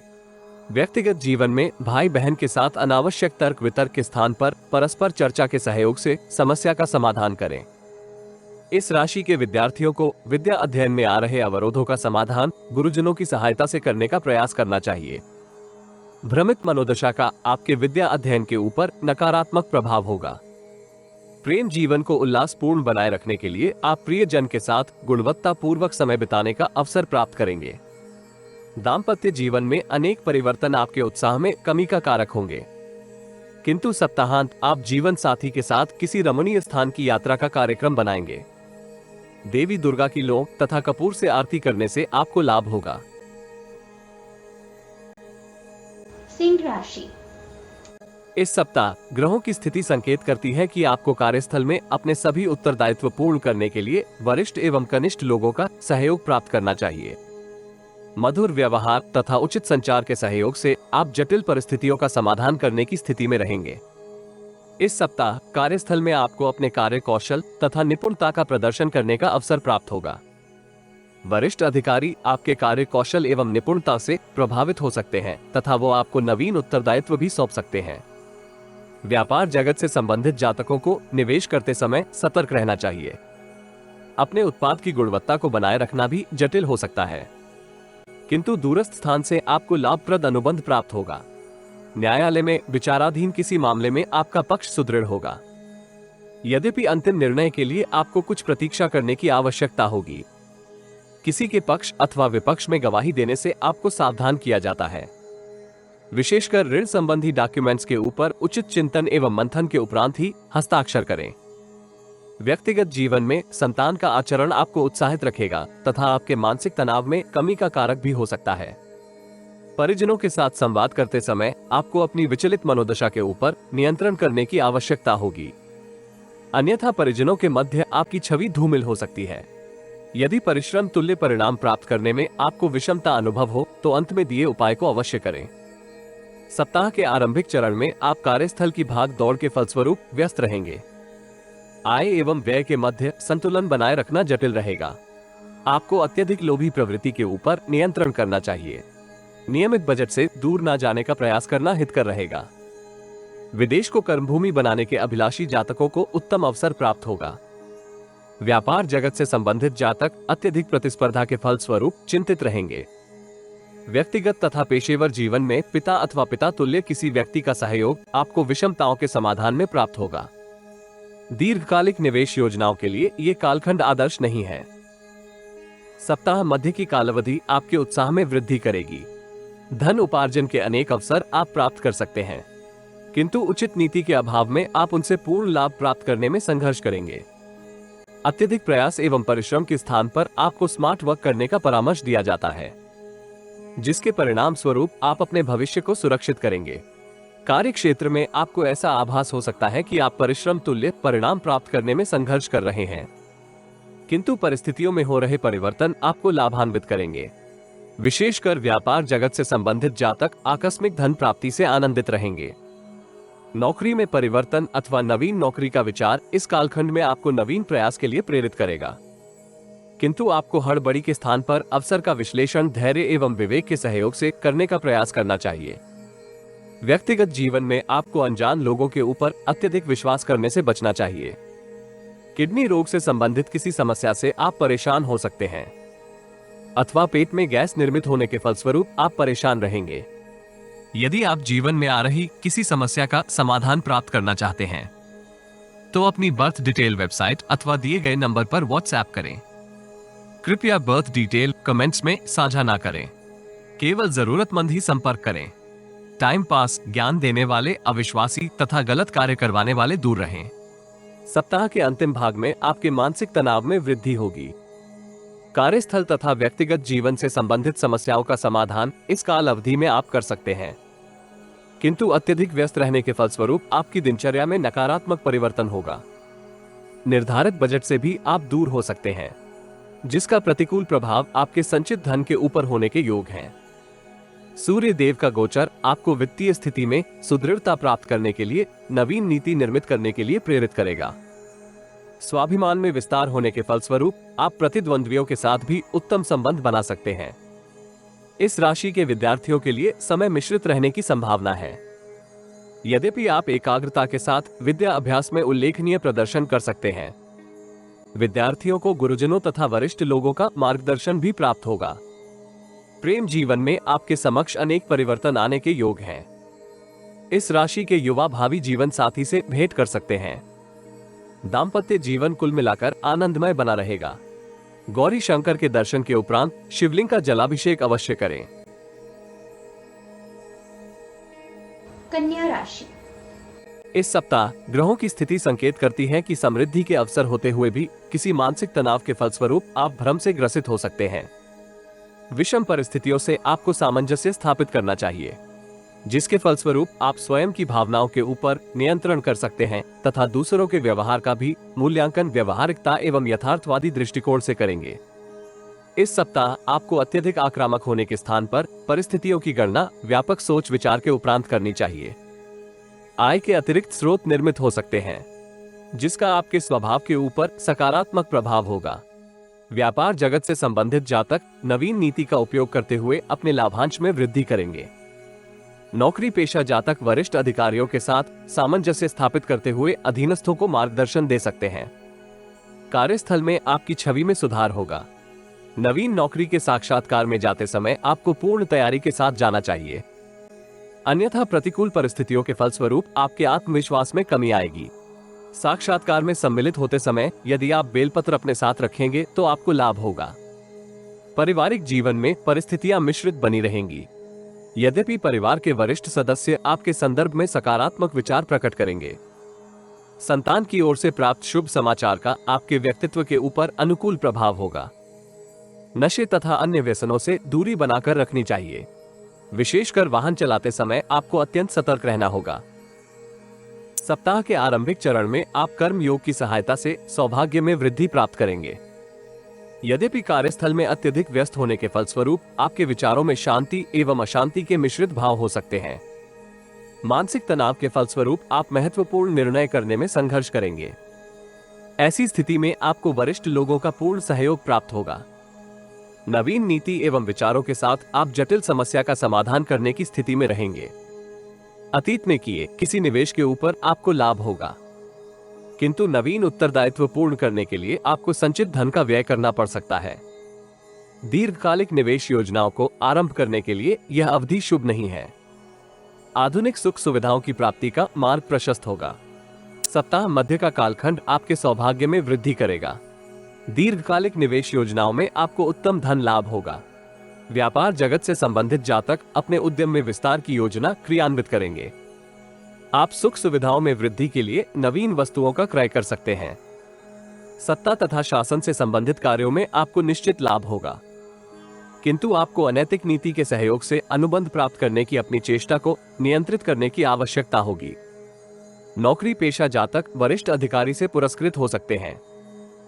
S1: व्यक्तिगत जीवन में भाई बहन के साथ अनावश्यक तर्क वितर्क के स्थान पर परस्पर चर्चा के सहयोग से समस्या का समाधान करें। इस राशि के विद्यार्थियों को विद्या अध्ययन में आ रहे अवरोधों का समाधान गुरुजनों की सहायता से करने का प्रयास करना चाहिए। भ्रमित मनोदशा का आपके विद्या अध्ययन के ऊपर नकारात्मक प्रभाव होगा। प्रेम जीवन को उल्लासपूर्ण बनाए रखने के लिए आप प्रियजन के साथ गुणवत्तापूर्वक समय बिताने का अवसर प्राप्त करेंगे। दाम्पत्य जीवन में अनेक परिवर्तन आपके उत्साह में कमी का कारक होंगे, किंतु सप्ताहांत आप जीवन साथी के साथ किसी रमणीय स्थान की यात्रा का कार्यक्रम बनाएंगे। देवी दुर्गा की लौंग तथा कपूर से आरती करने से आपको लाभ होगा।
S2: सिंह राशि।
S1: इस सप्ताह ग्रहों की स्थिति संकेत करती है कि आपको कार्यस्थल में अपने सभी उत्तरदायित्व पूर्ण करने के लिए वरिष्ठ एवं कनिष्ठ लोगों का सहयोग प्राप्त करना चाहिए। मधुर व्यवहार तथा उचित संचार के सहयोग से आप जटिल परिस्थितियों का समाधान करने की स्थिति में रहेंगे। इस सप्ताह कार्यस्थल में आपको अपने कार्य कौशल तथा निपुणता का प्रदर्शन करने का अवसर प्राप्त होगा। वरिष्ठ अधिकारी आपके कार्य कौशल एवं निपुणता से प्रभावित हो सकते हैं तथा वो आपको नवीन उत्तरदायित्व भी सौंप सकते हैं। व्यापार जगत से संबंधित जातकों को निवेश करते समय सतर्क रहना चाहिए। अपने उत्पाद की गुणवत्ता को बनाए रखना भी जटिल हो सकता है, किंतु दूरस्थ स्थान से आपको लाभप्रद अनुबंध प्राप्त होगा। न्यायालय में विचाराधीन किसी मामले में आपका पक्ष सुदृढ़ होगा। यद्यपि अंतिम निर्णय के लिए आपको कुछ प्रतीक्षा करने की आवश्यकता होगी। किसी के पक्ष अथवा विपक्ष में गवाही देने से आपको सावधान किया जाता है। विशेषकर ऋण संबंधी डॉक्यूमेंट्स के ऊपर उचित चिंतन एवं मंथन के उपरांत ही हस्ताक्षर करें। व्यक्तिगत जीवन में संतान का आचरण आपको उत्साहित रखेगा तथा आपके मानसिक तनाव में कमी का कारक भी हो सकता है। परिजनों के साथ संवाद करते समय आपको अपनी विचलित मनोदशा के ऊपर नियंत्रण करने की आवश्यकता होगी, अन्यथा परिजनों के मध्य आपकी छवि धूमिल हो सकती है। यदि परिश्रम तुल्य परिणाम प्राप्त करने में आपको विषमता अनुभव हो तो अंत में दिए उपाय को अवश्य करें। सप्ताह के आरंभिक चरण में आप कार्यस्थल की भाग दौड़ के फलस्वरूप व्यस्त रहेंगे। आय एवं व्यय के मध्य संतुलन बनाए रखना जटिल रहेगा। आपको अत्यधिक लोभी प्रवृत्ति के ऊपर नियंत्रण करना चाहिए। नियमित बजट से दूर न जाने का प्रयास करना हितकर रहेगा। विदेश को कर्मभूमि बनाने के अभिलाषी जातकों को उत्तम अवसर प्राप्त होगा। व्यापार जगत से संबंधित जातक अत्यधिक प्रतिस्पर्धा के फलस्वरूप चिंतित रहेंगे। व्यक्तिगत तथा पेशेवर जीवन में पिता अथवा पिता तुल्य किसी व्यक्ति का सहयोग आपको विषमताओं के समाधान में प्राप्त होगा। दीर्घकालिक निवेश योजनाओं के लिए ये कालखंड आदर्श नहीं है। सप्ताह मध्य की कालावधि आपके उत्साह में वृद्धि करेगी। धन उपार्जन के अनेक अवसर आप प्राप्त कर सकते हैं, किंतु उचित नीति के अभाव में आप उनसे पूर्ण लाभ प्राप्त करने में संघर्ष करेंगे। अत्यधिक प्रयास एवं परिश्रम के स्थान पर आपको स्मार्ट वर्क करने का परामर्श दिया जाता है, जिसके परिणाम स्वरूप आप अपने भविष्य को सुरक्षित करेंगे। कार्य क्षेत्र में आपको ऐसा आभास हो सकता है कि आप परिश्रम तुल्य परिणाम प्राप्त करने में संघर्ष कर रहे हैं, किंतु परिस्थितियों में हो रहे परिवर्तन आपको लाभान्वित करेंगे। विशेषकर व्यापार जगत से संबंधित जातक आकस्मिक धन प्राप्ति से आनंदित रहेंगे। नौकरी में परिवर्तन अथवा नवीन नौकरी का विचार इस कालखंड में आपको नवीन प्रयास के लिए प्रेरित करेगा, किंतु आपको हड़बड़ी के स्थान पर अवसर का विश्लेषण धैर्य एवं विवेक के सहयोग से करने का प्रयास करना चाहिए। व्यक्तिगत जीवन में आपको अनजान लोगों के ऊपर अत्यधिक विश्वास करने से बचना चाहिए। किडनी रोग से संबंधित किसी समस्या से आप परेशान हो सकते हैं, अथवा पेट में गैस निर्मित होने के फलस्वरूप आप परेशान रहेंगे। यदि आप जीवन में आ रही किसी समस्या का समाधान प्राप्त करना चाहते हैं तो अपनी बर्थ डिटेल वेबसाइट अथवा दिए गए नंबर पर व्हाट्सएप करें। कृपया बर्थ डिटेल कमेंट्स में साझा ना करें, केवल जरूरतमंद ही संपर्क करें। टाइम पास, ज्ञान देने वाले अविश्वासी तथा गलत कार्य करवाने वाले दूर रहें। सप्ताह के अंतिम भाग में आपके मानसिक तनाव में वृद्धि होगी। कार्यस्थल तथा व्यक्तिगत जीवन से संबंधित समस्याओं का समाधान इस काल अवधि में आप कर सकते हैं, किंतु अत्यधिक व्यस्त रहने के फलस्वरूप आपकी दिनचर्या में नकारात्मक परिवर्तन होगा। निर्धारित बजट से भी आप दूर हो सकते हैं, जिसका प्रतिकूल प्रभाव आपके संचित धन के ऊपर होने के योग हैं। सूर्य देव का गोचर आपको वित्तीय स्थिति में सुदृढ़ता प्राप्त करने के लिए नवीन नीति निर्मित करने के लिए प्रेरित करेगा। स्वाभिमान में विस्तार होने के फलस्वरूप आप प्रतिद्वंद्वियों के साथ भी उत्तम संबंध बना सकते हैं। इस राशि के विद्यार्थियों के लिए समय मिश्रित रहने की संभावना है। यद्यपि आप एकाग्रता के साथ विद्या अभ्यास में उल्लेखनीय प्रदर्शन कर सकते हैं। विद्यार्थियों को गुरुजनों तथा वरिष्ठ लोगों का मार्गदर्शन भी प्राप्त होगा। प्रेम जीवन में आपके समक्ष अनेक परिवर्तन आने के योग हैं। इस राशि के युवा भावी जीवन साथी से भेंट कर सकते हैं। दाम्पत्य जीवन कुल मिलाकर आनंदमय बना रहेगा। गौरी शंकर के दर्शन के उपरांत शिवलिंग का जलाभिषेक अवश्य करें।
S2: कन्या राशि।
S1: इस सप्ताह ग्रहों की स्थिति संकेत करती है कि समृद्धि के अवसर होते हुए भी किसी मानसिक तनाव के फलस्वरूप आप भ्रम से ग्रसित हो सकते हैं। विषम परिस्थितियों से आपको सामंजस्य स्थापित करना चाहिए, जिसके फलस्वरूप आप स्वयं की भावनाओं के ऊपर नियंत्रण कर सकते हैं तथा दूसरों के व्यवहार का भी मूल्यांकन व्यवहारिकता एवं यथार्थवादी दृष्टिकोण से करेंगे। इस सप्ताह आपको अत्यधिक आक्रामक होने के स्थान पर परिस्थितियों की गणना व्यापक सोच विचार के उपरांत करनी चाहिए। आय के अतिरिक्त स्रोत निर्मित हो सकते हैं, जिसका आपके स्वभाव के ऊपर सकारात्मक प्रभाव होगा। व्यापार जगत से संबंधित जातक नवीन नीति का उपयोग करते हुए अपने लाभांश में वृद्धि करेंगे। नौकरी पेशा जातक वरिष्ठ अधिकारियों के साथ सामंजस्य स्थापित करते हुए अधीनस्थों को मार्गदर्शन दे सकते हैं। कार्यस्थल में आपकी छवि में सुधार होगा। नवीन नौकरी के साक्षात्कार में जाते समय आपको पूर्ण तैयारी के साथ जाना चाहिए, अन्यथा प्रतिकूल परिस्थितियों के फलस्वरूप आपके आत्मविश्वास में कमी आएगी। साक्षात्कार में सम्मिलित होते समय यदि आप बेलपत्र अपने साथ रखेंगे तो आपको लाभ होगा। पारिवारिक जीवन में परिस्थितियां मिश्रित बनी रहेंगी। यद्यपि परिवार के वरिष्ठ सदस्य आपके संदर्भ में सकारात्मक विचार प्रकट करेंगे। संतान की ओर से प्राप्त शुभ समाचार का आपके व्यक्तित्व के ऊपर अनुकूल प्रभाव होगा। नशे तथा अन्य व्यसनों से दूरी बनाकर रखनी चाहिए। विशेषकर वाहन चलाते समय आपको अत्यंत सतर्क रहना होगा। सप्ताह के आरंभिक चरण में आप कर्म योग की सहायता से सौभाग्य में वृद्धि प्राप्त करेंगे। यद्यपि कार्यस्थल में अत्यधिक व्यस्त होने के फलस्वरूप आपके विचारों में शांति एवं अशांति के मिश्रित भाव हो सकते हैं। मानसिक तनाव के फलस्वरूप आप महत्वपूर्ण निर्णय करने में संघर्ष करेंगे। ऐसी स्थिति में आपको वरिष्ठ लोगों का पूर्ण सहयोग प्राप्त होगा। नवीन नीति एवं विचारों के साथ आप जटिल समस्या का समाधान करने की स्थिति में रहेंगे। अतीत में किए किसी निवेश के ऊपर आपको लाभ होगा, किंतु नवीन उत्तरदायित्व पूर्ण करने के लिए आपको संचित धन का व्यय करना पड़ सकता है। दीर्घकालिक निवेश योजनाओं को आरंभ करने के लिए यह अवधि शुभ नहीं है। आधुनिक सुख सुविधाओं की प्राप्ति का मार्ग प्रशस्त होगा। सप्ताह मध्य का कालखंड आपके सौभाग्य में वृद्धि करेगा। दीर्घकालिक निवेश योजनाओं में आपको उत्तम धन लाभ होगा। व्यापार जगत से संबंधित जातक अपने उद्यम में विस्तार की योजना क्रियान्वित करेंगे। आप सुख सुविधाओं में वृद्धि के लिए नवीन वस्तुओं का क्रय कर सकते हैं। सत्ता तथा शासन से संबंधित कार्यों में आपको निश्चित लाभ होगा, किंतु आपको अनैतिक नीति के सहयोग से अनुबंध प्राप्त करने की अपनी चेष्टा को नियंत्रित करने की आवश्यकता होगी। नौकरी पेशा जातक वरिष्ठ अधिकारी से पुरस्कृत हो सकते हैं।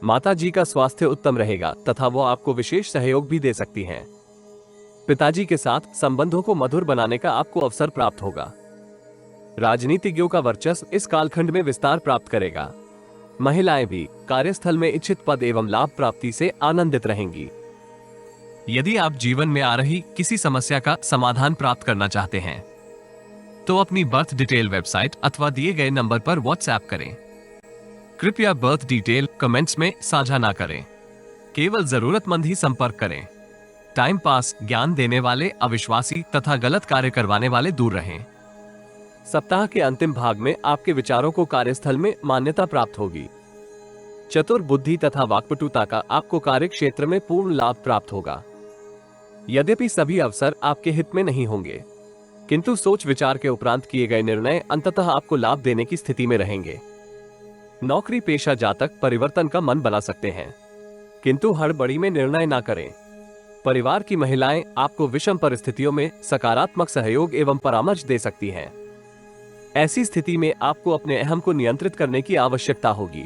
S1: माता जी का स्वास्थ्य उत्तम रहेगा तथा वो आपको विशेष सहयोग भी दे सकती हैं। पिताजी के साथ संबंधों को मधुर बनाने का आपको अवसर प्राप्त होगा। राजनीतिज्ञों का वर्चस्व इस कालखंड में विस्तार प्राप्त करेगा। महिलाएं भी कार्यस्थल में इच्छित पद एवं लाभ प्राप्ति से आनंदित रहेंगी। यदि आप जीवन में आ रही किसी समस्या का समाधान प्राप्त करना चाहते हैं तो अपनी बर्थ डिटेल वेबसाइट अथवा दिए गए नंबर पर व्हाट्सएप करें। कृपया बर्थ डिटेल कमेंट्स में साझा ना करें। केवल जरूरतमंद ही संपर्क करें। टाइम पास, ज्ञान देने वाले अविश्वासी तथा गलत कार्य करवाने वाले दूर रहें। सप्ताह के अंतिम भाग में आपके विचारों को कार्यस्थल में मान्यता प्राप्त होगी। चतुर बुद्धि तथा वाक्पटुता का आपको कार्य क्षेत्र में पूर्ण लाभ प्राप्त होगा। यद्यपि सभी अवसर आपके हित में नहीं होंगे, किंतु सोच विचार के उपरांत किए गए निर्णय अंततः आपको लाभ देने की स्थिति में रहेंगे। नौकरी पेशा जातक परिवर्तन का मन बना सकते हैं, किंतु हड़बड़ी में निर्णय ना करें। परिवार की महिलाएं आपको विषम परिस्थितियों में सकारात्मक सहयोग एवं परामर्श दे सकती हैं। ऐसी स्थिति में आपको अपने अहम को नियंत्रित करने की आवश्यकता होगी।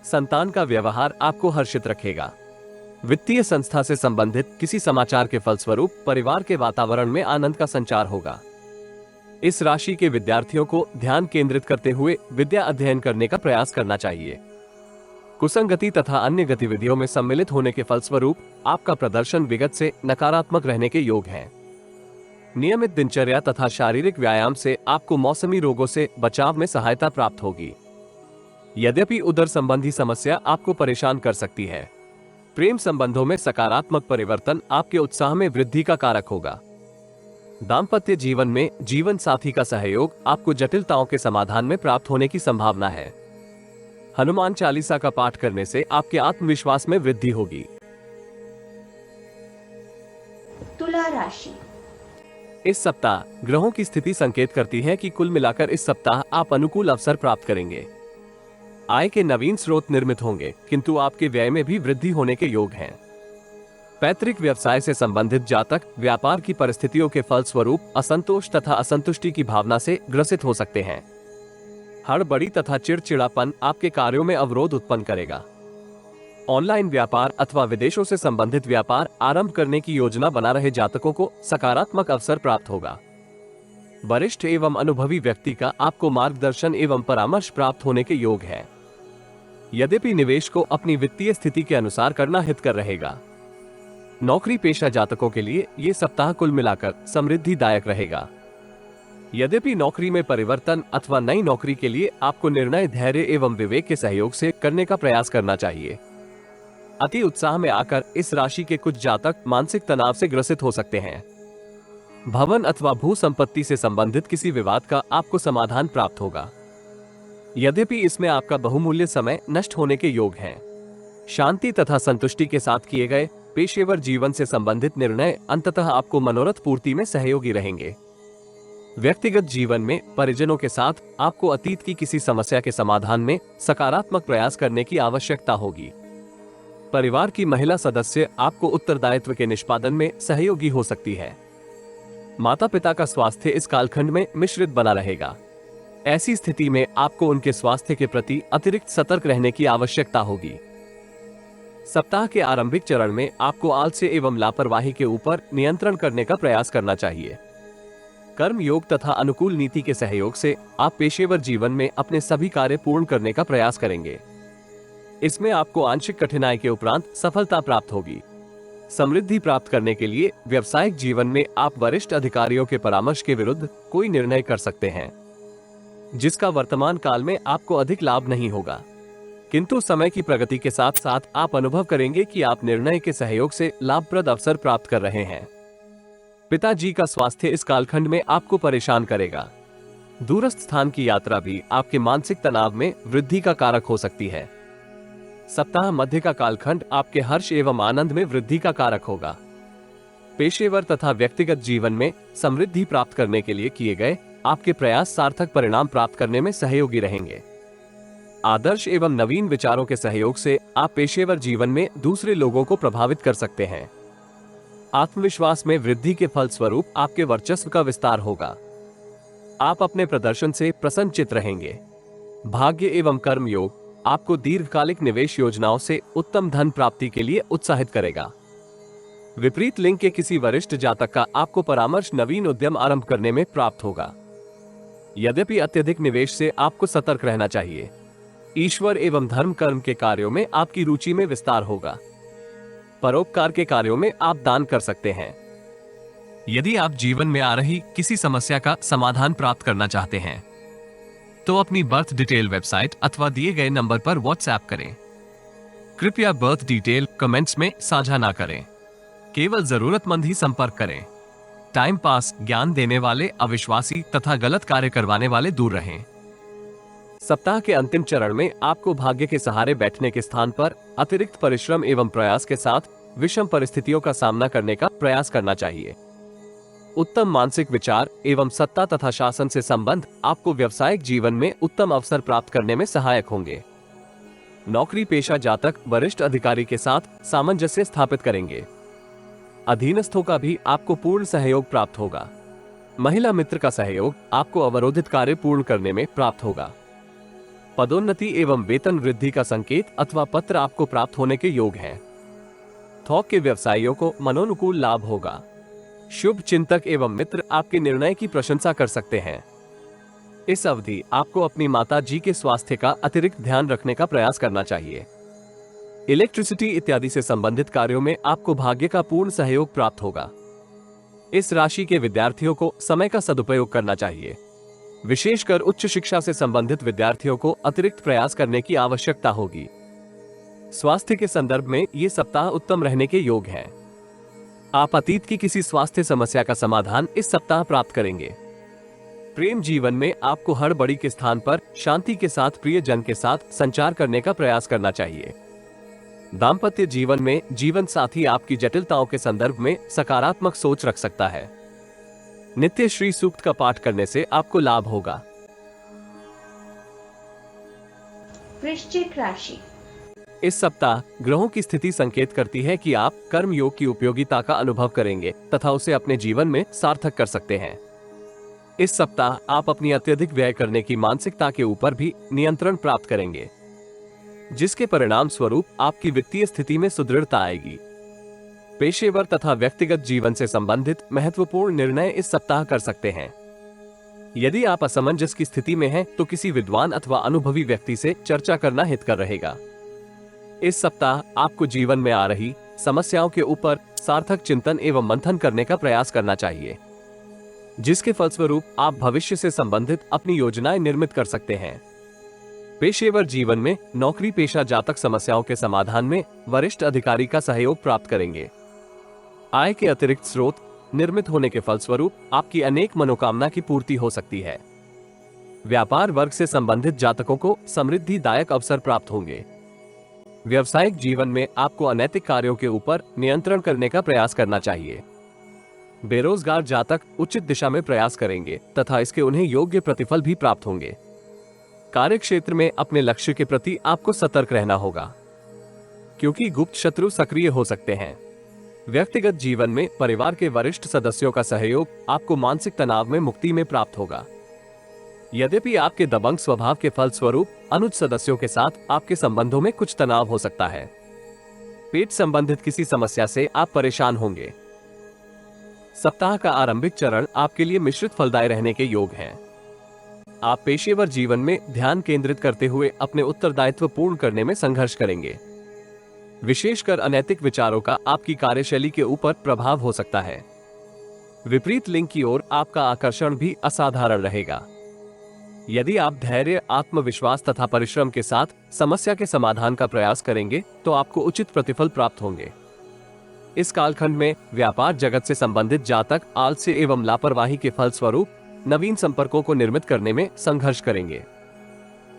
S1: संतान का व्यवहार आपको हर्षित रखेगा। वित्तीय संस्था से संबंधित किसी समाचार के फलस्वरूप परिवार के वातावरण में आनंद का संचार होगा। इस राशि के विद्यार्थियों को ध्यान केंद्रित करते हुए विद्या अध्ययन करने का प्रयास करना चाहिए। कुसंगति तथा अन्य गतिविधियों में सम्मिलित होने के फलस्वरूप आपका प्रदर्शन विगत से नकारात्मक रहने के योग है। नियमित दिनचर्या तथा शारीरिक व्यायाम से आपको मौसमी रोगों से बचाव में सहायता प्राप्त होगी। यद्यपि उदर संबंधी समस्या आपको परेशान कर सकती है, प्रेम संबंधों में सकारात्मक परिवर्तन आपके उत्साह में वृद्धि का कारक होगा। दाम्पत्य जीवन में जीवन साथी का सहयोग आपको जटिलताओं के समाधान में प्राप्त होने की संभावना है। हनुमान चालीसा का पाठ करने से आपके आत्मविश्वास में वृद्धि होगी।
S2: तुला राशि।
S1: इस सप्ताह ग्रहों की स्थिति संकेत करती है कि कुल मिलाकर इस सप्ताह आप अनुकूल अवसर प्राप्त करेंगे। आय के नवीन स्रोत निर्मित होंगे, किंतु आपके व्यय में भी वृद्धि होने के योग हैं। पैतृक व्यवसाय से संबंधित जातक व्यापार की परिस्थितियों के फलस्वरूप असंतोष तथा असंतुष्टि की भावना से ग्रसित हो सकते हैं। हड़बड़ी तथा चिड़चिड़ापन आपके कार्यों में अवरोध उत्पन्न करेगा। ऑनलाइन व्यापार अथवा विदेशों से संबंधित व्यापार आरंभ करने की योजना बना रहे जातकों को सकारात्मक अवसर प्राप्त होगा। वरिष्ठ एवं अनुभवी व्यक्ति का आपको मार्गदर्शन एवं परामर्श प्राप्त होने के योग है। यद्यपि निवेश को अपनी वित्तीय स्थिति के अनुसार करना हितकर रहेगा। नौकरी पेशा जातकों के लिए ये सप्ताह कुल मिलाकर समृद्धिदायक रहेगा। यद्यपि नौकरी में परिवर्तन अथवा नई नौकरी के लिए आपको निर्णय धैर्य एवं विवेक के सहयोग से करने का प्रयास करना चाहिए। अति उत्साह में आकर इस राशि के कुछ जातक मानसिक तनाव से ग्रसित हो सकते हैं। भवन अथवा भू संपत्ति से संबंधित किसी विवाद का आपको समाधान प्राप्त होगा। यद्यपि इसमें आपका बहुमूल्य समय नष्ट होने के योग हैं। शांति तथा संतुष्टि के साथ किए गए पेशेवर जीवन से संबंधित निर्णय अंततः आपको मनोरथ पूर्ति में सहयोगी रहेंगे। व्यक्तिगत जीवन में परिजनों के साथ आपको अतीत की किसी समस्या के समाधान में सकारात्मक प्रयास करने की आवश्यकता होगी। परिवार की महिला सदस्य आपको उत्तरदायित्व के निष्पादन में सहयोगी हो सकती है। माता पिता का स्वास्थ्य इस कालखंड में मिश्रित बना रहेगा। ऐसी स्थिति में आपको उनके स्वास्थ्य के प्रति अतिरिक्त सतर्क रहने की आवश्यकता होगी। सप्ताह के आरंभिक चरण में आपको आलस्य एवं लापरवाही के ऊपर नियंत्रण करने का प्रयास करना चाहिए। कर्म योग तथा अनुकूल नीति के सहयोग से आप पेशेवर जीवन में अपने सभी कार्य पूर्ण करने का प्रयास करेंगे। इसमें आपको आंशिक कठिनाई के उपरांत सफलता प्राप्त होगी। समृद्धि प्राप्त करने के लिए व्यावसायिक जीवन में आप वरिष्ठ अधिकारियों के परामर्श के विरुद्ध कोई निर्णय कर सकते हैं, जिसका वर्तमान काल में आपको अधिक लाभ नहीं होगा, किंतु समय की प्रगति के साथ साथ आप अनुभव करेंगे कि आप निर्णय के सहयोग से लाभप्रद अवसर प्राप्त कर रहे हैं। पिताजी का स्वास्थ्य इस कालखंड में आपको परेशान करेगा। दूरस्थ स्थान की यात्रा भी आपके मानसिक तनाव में वृद्धि का कारक हो सकती है। सप्ताह मध्य का कालखंड आपके हर्ष एवं आनंद में वृद्धि का कारक होगा। पेशेवर तथा व्यक्तिगत जीवन में समृद्धि प्राप्त करने के लिए किए गए आपके प्रयास सार्थक परिणाम प्राप्त करने में सहयोगी रहेंगे। आदर्श एवं नवीन विचारों के सहयोग से आप पेशेवर जीवन में दूसरे लोगों को प्रभावित कर सकते हैं। आत्मविश्वास में वृद्धि के फलस्वरूप आपके वर्चस्व का विस्तार होगा। आप अपने प्रदर्शन से प्रसन्नचित्त रहेंगे। भाग्य एवं कर्म योग आपको दीर्घकालिक निवेश योजनाओं से उत्तम धन प्राप्ति के लिए उत्साहित करेगा। विपरीत लिंग के किसी वरिष्ठ जातक का आपको परामर्श नवीन उद्यम आरंभ करने में प्राप्त होगा। यद्यपि अत्यधिक निवेश से आपको सतर्क रहना चाहिए। ईश्वर एवं धर्म कर्म के कार्यों में आपकी रुचि में विस्तार होगा। परोपकार के कार्यों में आप दान कर सकते हैं। यदि आप जीवन में आ रही किसी समस्या का समाधान प्राप्त करना चाहते हैं तो अपनी बर्थ डिटेल वेबसाइट अथवा दिए गए नंबर पर व्हाट्सएप करें। कृपया बर्थ डिटेल कमेंट्स में साझा ना करें। केवल जरूरतमंद ही संपर्क करें। टाइम पास, ज्ञान देने वाले अविश्वासी तथा गलत कार्य करवाने वाले दूर रहें। सप्ताह के अंतिम चरण में आपको भाग्य के सहारे बैठने के स्थान पर अतिरिक्त परिश्रम एवं प्रयास के साथ विषम परिस्थितियों का सामना करने का प्रयास करना चाहिए। उत्तम मानसिक विचार एवं सत्ता तथा शासन से संबंध आपको व्यावसायिक जीवन में उत्तम अवसर प्राप्त करने में सहायक होंगे। नौकरी पेशा जातक वरिष्ठ अधिकारी के साथ सामंजस्य स्थापित करेंगे। अधीनस्थों का भी आपको पूर्ण सहयोग प्राप्त होगा। महिला मित्र का सहयोग आपको अवरोधित कार्य पूर्ण करने में प्राप्त होगा। पदोन्नति एवं वेतन वृद्धि का संकेत अथवा पत्र आपको प्राप्त होने के योग हैं। थोक के व्यवसायियों को मनोनुकूल लाभ होगा। शुभ चिंतक एवं मित्र आपके निर्णय की प्रशंसा कर सकते हैं। इस अवधि आपको अपनी माता जी के स्वास्थ्य का अतिरिक्त ध्यान रखने का प्रयास करना चाहिए। इलेक्ट्रिसिटी इत्यादि से संबंधित कार्यों में आपको भाग्य का पूर्ण सहयोग प्राप्त होगा। इस राशि के विद्यार्थियों को समय का सदुपयोग करना चाहिए। विशेषकर उच्च शिक्षा से संबंधित विद्यार्थियों को अतिरिक्त प्रयास करने की आवश्यकता होगी। स्वास्थ्य के संदर्भ में ये सप्ताह उत्तम रहने के योग है। आप अतीत की किसी स्वास्थ्य समस्या का समाधान इस सप्ताह प्राप्त करेंगे। प्रेम जीवन में आपको हड़बड़ी के स्थान पर शांति के साथ प्रियजन के साथ संचार करने का प्रयास करना चाहिए। दाम्पत्य जीवन में जीवन साथी आपकी जटिलताओं के संदर्भ में सकारात्मक सोच रख सकता है। नित्य श्री सूक्त का पाठ करने से आपको लाभ होगा।
S2: वृश्चिक राशि।
S1: इस सप्ताह ग्रहों की स्थिति संकेत करती है कि आप कर्म योग की उपयोगिता का अनुभव करेंगे तथा उसे अपने जीवन में सार्थक कर सकते हैं। इस सप्ताह आप अपनी अत्यधिक व्यय करने की मानसिकता के ऊपर भी नियंत्रण प्राप्त करेंगे, जिसके परिणाम स्वरूप आपकी वित्तीय स्थिति में सुदृढ़ता आएगी। पेशेवर तथा व्यक्तिगत जीवन से संबंधित महत्वपूर्ण निर्णय इस सप्ताह कर सकते हैं। यदि आप असमंजस की स्थिति में हैं, तो किसी विद्वान अथवा अनुभवी व्यक्ति से चर्चा करना हितकर रहेगा। इस सप्ताह आपको जीवन में आ रही समस्याओं के ऊपर सार्थक चिंतन एवं मंथन करने का प्रयास करना चाहिए, जिसके फलस्वरूप आप भविष्य से संबंधित अपनी योजनाएं निर्मित कर सकते हैं। पेशेवर जीवन में नौकरी पेशा जातक समस्याओं के समाधान में वरिष्ठ अधिकारी का सहयोग प्राप्त करेंगे। आय के अतिरिक्त स्रोत निर्मित होने के फलस्वरूप आपकी अनेक मनोकामना की पूर्ति हो सकती है। व्यापार वर्ग से संबंधित जातकों को समृद्धिदायक अवसर प्राप्त होंगे। व्यवसायिक जीवन में आपको अनैतिक कार्यों के ऊपर नियंत्रण करने का प्रयास करना चाहिए। बेरोजगार जातक उचित दिशा में प्रयास करेंगे तथा इसके उन्हें योग्य प्रतिफल भी प्राप्त होंगे। कार्य क्षेत्र में अपने लक्ष्य के प्रति आपको सतर्क रहना होगा, क्योंकि गुप्त शत्रु सक्रिय हो सकते हैं। व्यक्तिगत जीवन में परिवार के वरिष्ठ सदस्यों का सहयोग आपको मानसिक तनाव में मुक्ति में प्राप्त होगा। यद्यपि आपके दबंग स्वभाव के फलस्वरूप अनुज सदस्यों के साथ आपके संबंधों में कुछ तनाव हो सकता है। पेट संबंधित किसी समस्या से आप परेशान होंगे। सप्ताह का आरंभिक चरण आपके लिए मिश्रित फलदायी रहने के योग हैं। आप पेशेवर जीवन में ध्यान केंद्रित करते हुए अपने उत्तरदायित्व पूर्ण करने में संघर्ष करेंगे। विशेषकर अनैतिक विचारों का आपकी कार्यशैली के ऊपर प्रभाव हो सकता है। विपरीत लिंग की ओर आपका आकर्षण भी असाधारण रहेगा। यदि आप धैर्य, आत्मविश्वास तथा परिश्रम के साथ समस्या के समाधान का प्रयास करेंगे तो आपको उचित प्रतिफल प्राप्त होंगे। इस कालखंड में व्यापार जगत से संबंधित जातक आलस्य एवं लापरवाही के फलस्वरूप नवीन संपर्कों को निर्मित करने में संघर्ष करेंगे।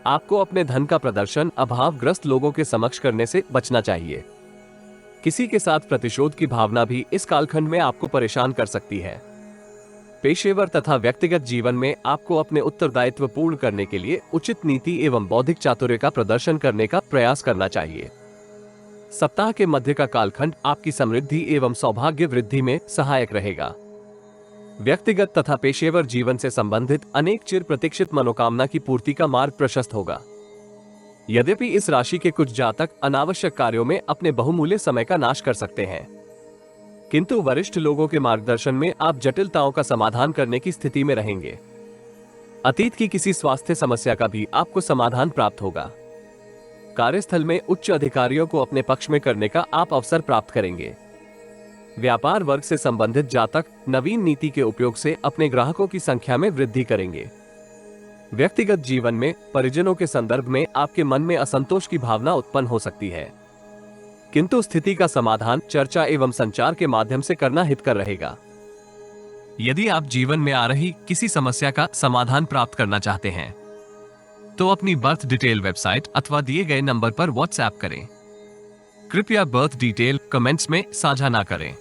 S1: आपको अपने धन का प्रदर्शन अभावग्रस्त लोगों के समक्ष करने से बचना चाहिए। किसी के साथ प्रतिशोध की भावना भी इस कालखंड में आपको परेशान कर सकती है। पेशेवर तथा व्यक्तिगत जीवन में आपको अपने उत्तरदायित्व पूर्ण करने के लिए उचित नीति एवं बौद्धिक चातुर्य का प्रदर्शन करने का प्रयास करना चाहिए। सप्ताह के मध्य का कालखंड आपकी समृद्धि एवं सौभाग्य वृद्धि में सहायक रहेगा। व्यक्तिगत तथा पेशेवर जीवन से संबंधित अनेक चिर प्रतीक्षित मनोकामना की पूर्ति का मार्ग प्रशस्त होगा। यद्यपि इस राशि के कुछ जातक अनावश्यक कार्यों में अपने बहुमूल्य समय का नाश कर सकते हैं, किंतु वरिष्ठ लोगों के मार्गदर्शन में आप जटिलताओं का समाधान करने की स्थिति में रहेंगे। अतीत की किसी स्वास्थ्य समस्या का भी आपको समाधान प्राप्त होगा। कार्यस्थल में उच्च अधिकारियों को अपने पक्ष में करने का आप अवसर प्राप्त करेंगे। व्यापार वर्ग से संबंधित जातक नवीन नीति के उपयोग से अपने ग्राहकों की संख्या में वृद्धि करेंगे। व्यक्तिगत जीवन में परिजनों के संदर्भ में आपके मन में असंतोष की भावना उत्पन्न हो सकती है, किंतु स्थिति का समाधान चर्चा एवं संचार के माध्यम से करना हितकर रहेगा। यदि आप जीवन में आ रही किसी समस्या का समाधान प्राप्त करना चाहते हैं तो अपनी बर्थ डिटेल वेबसाइट अथवा दिए गए नंबर पर व्हाट्सएप करें। कृपया बर्थ डिटेल कमेंट्स में साझा ना करें,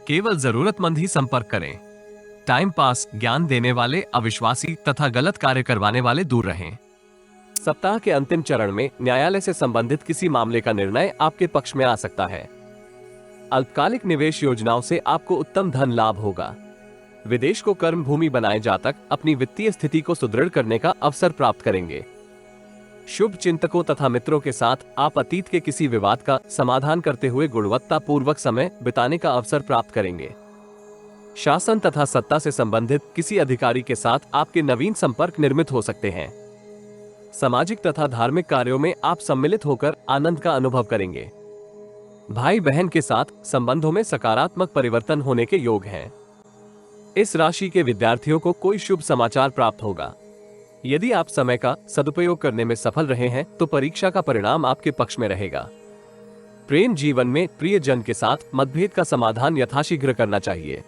S1: केवल जरूरतमंद ही संपर्क करें। टाइम पास, ज्ञान देने वाले अविश्वासी तथा गलत कार्य करवाने वाले दूर रहें। सप्ताह के अंतिम चरण में न्यायालय से संबंधित किसी मामले का निर्णय आपके पक्ष में आ सकता है। अल्पकालिक निवेश योजनाओं से आपको उत्तम धन लाभ होगा। विदेश को कर्म भूमि बनाए जातक अपनी वित्तीय स्थिति को सुदृढ़ करने का अवसर प्राप्त करेंगे। शुभ चिंतकों तथा मित्रों के साथ आप अतीत के किसी विवाद का समाधान करते हुए गुणवत्तापूर्वक समय बिताने का अवसर प्राप्त करेंगे। शासन तथा सत्ता से संबंधित किसी अधिकारी के साथ आपके नवीन संपर्क निर्मित हो सकते हैं। सामाजिक तथा धार्मिक कार्यों में आप सम्मिलित होकर आनंद का अनुभव करेंगे। भाई बहन के साथ संबंधों में सकारात्मक परिवर्तन होने के योग हैं। इस राशि के विद्यार्थियों को कोई शुभ समाचार प्राप्त होगा। यदि आप समय का सदुपयोग करने में सफल रहे हैं तो परीक्षा का परिणाम आपके पक्ष में रहेगा। प्रेम जीवन में प्रियजन के साथ मतभेद का समाधान यथाशीघ्र करना चाहिए।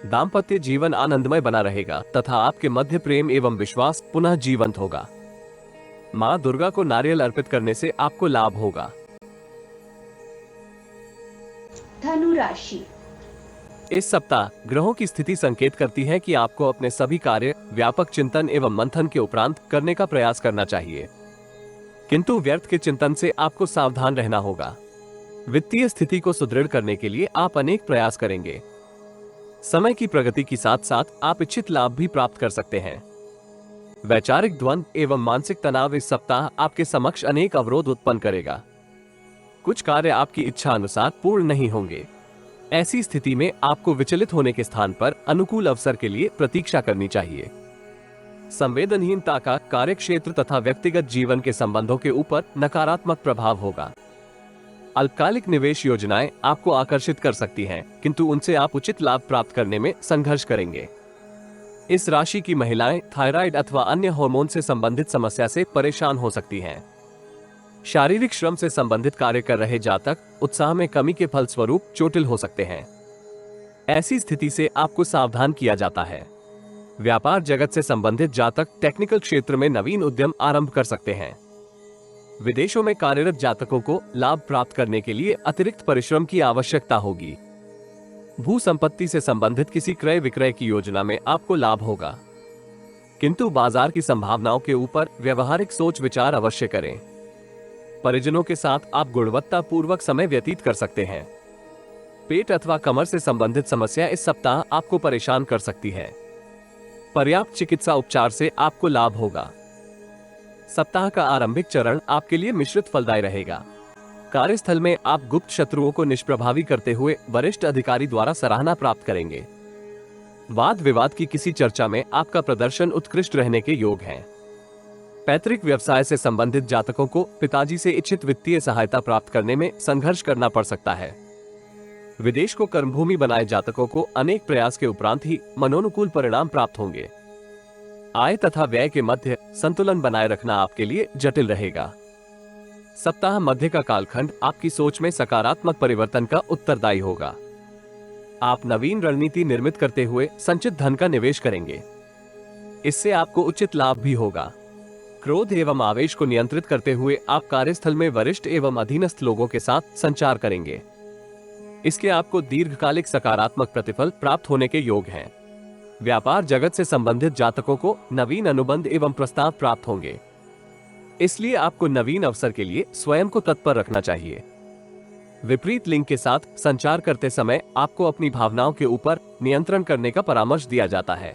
S1: दाम्पत्य जीवन आनंदमय बना रहेगा तथा आपके मध्य प्रेम एवं विश्वास पुनः जीवंत होगा। मां दुर्गा को नारियल अर्पित करने से आपको लाभ होगा।
S2: धनु राशि।
S1: इस सप्ताह ग्रहों की स्थिति संकेत करती है कि आपको अपने सभी कार्य व्यापक चिंतन एवं मंथन के उपरांत करने का प्रयास करना चाहिए, किंतु व्यर्थ के चिंतन से आपको सावधान रहना होगा। वित्तीय स्थिति को सुदृढ़ करने के लिए आप अनेक प्रयास करेंगे। समय की प्रगति के साथ साथ आप इच्छित लाभ भी प्राप्त कर सकते हैं। वैचारिक द्वंद्व एवं मानसिक तनाव इस सप्ताह आपके समक्ष अनेक अवरोध उत्पन्न करेगा। कुछ कार्य आपकी इच्छा अनुसार पूर्ण नहीं होंगे। ऐसी स्थिति में आपको विचलित होने के स्थान पर अनुकूल अवसर के लिए प्रतीक्षा करनी चाहिए। संवेदनहीनता का कार्यक्षेत्र तथा व्यक्तिगत जीवन के संबंधों के ऊपर नकारात्मक प्रभाव होगा। अल्पकालिक निवेश योजनाएं आपको आकर्षित कर सकती हैं, किंतु उनसे आप उचित लाभ प्राप्त करने में संघर्ष करेंगे। इस राशि की महिलाएं थायराइड अथवा अन्य हार्मोन से संबंधित समस्या से परेशान हो सकती हैं। शारीरिक श्रम से संबंधित कार्य कर रहे जातक उत्साह में कमी के फलस्वरूप चोटिल हो सकते हैं। ऐसी स्थिति से आपको सावधान किया जाता है। व्यापार जगत से संबंधित जातक टेक्निकल क्षेत्र में नवीन उद्यम आरंभ कर सकते हैं। विदेशों में कार्यरत जातकों को लाभ प्राप्त करने के लिए अतिरिक्त परिश्रम की आवश्यकता होगी। भू संपत्ति से संबंधित किसी क्रय विक्रय की योजना में आपको लाभ होगा, किंतु बाजार की संभावनाओं के ऊपर व्यवहारिक सोच विचार अवश्य करें। परिजनों के साथ आप गुणवत्तापूर्वक समय व्यतीत कर सकते हैं। पेट अथवा कमर से संबंधित समस्या इस सप्ताह आपको परेशान कर सकती है। पर्याप्त चिकित्सा उपचार से आपको लाभ होगा। सप्ताह का आरंभिक चरण आपके लिए मिश्रित फलदायी रहेगा। कार्यस्थल में आप गुप्त शत्रुओं को निष्प्रभावी करते हुए वरिष्ठ अधिकारी द्वारा सराहना प्राप्त करेंगे। वाद विवाद की किसी चर्चा में आपका प्रदर्शन उत्कृष्ट रहने के योग हैं। पैतृक व्यवसाय से संबंधित जातकों को पिताजी से इच्छित वित्तीय सहायता प्राप्त करने में संघर्ष करना पड़ सकता है। विदेश को कर्मभूमि बनाए जातकों को अनेक प्रयास के उपरांत ही मनोनुकूल परिणाम प्राप्त होंगे। आय तथा व्यय के मध्य संतुलन बनाए रखना आपके लिए जटिल रहेगा। सप्ताह मध्य का कालखंड आपकी सोच में सकारात्मक परिवर्तन का उत्तरदायी होगा। आप नवीन रणनीति निर्मित करते हुए संचित धन का निवेश करेंगे। इससे आपको उचित लाभ भी होगा। क्रोध एवं आवेश को नियंत्रित करते हुए आप कार्यस्थल में वरिष्ठ एवं अधीनस्थ लोगों के साथ संचार करेंगे। इसके आपको दीर्घकालिक सकारात्मक प्रतिफल प्राप्त होने के योग हैं। व्यापार जगत से संबंधित जातकों को नवीन अनुबंध एवं प्रस्ताव प्राप्त होंगे। इसलिए आपको नवीन अवसर के लिए स्वयं को तत्पर रखना चाहिए। विपरीत लिंग के साथ संचार करते समय आपको अपनी भावनाओं के ऊपर नियंत्रण करने का परामर्श दिया जाता है।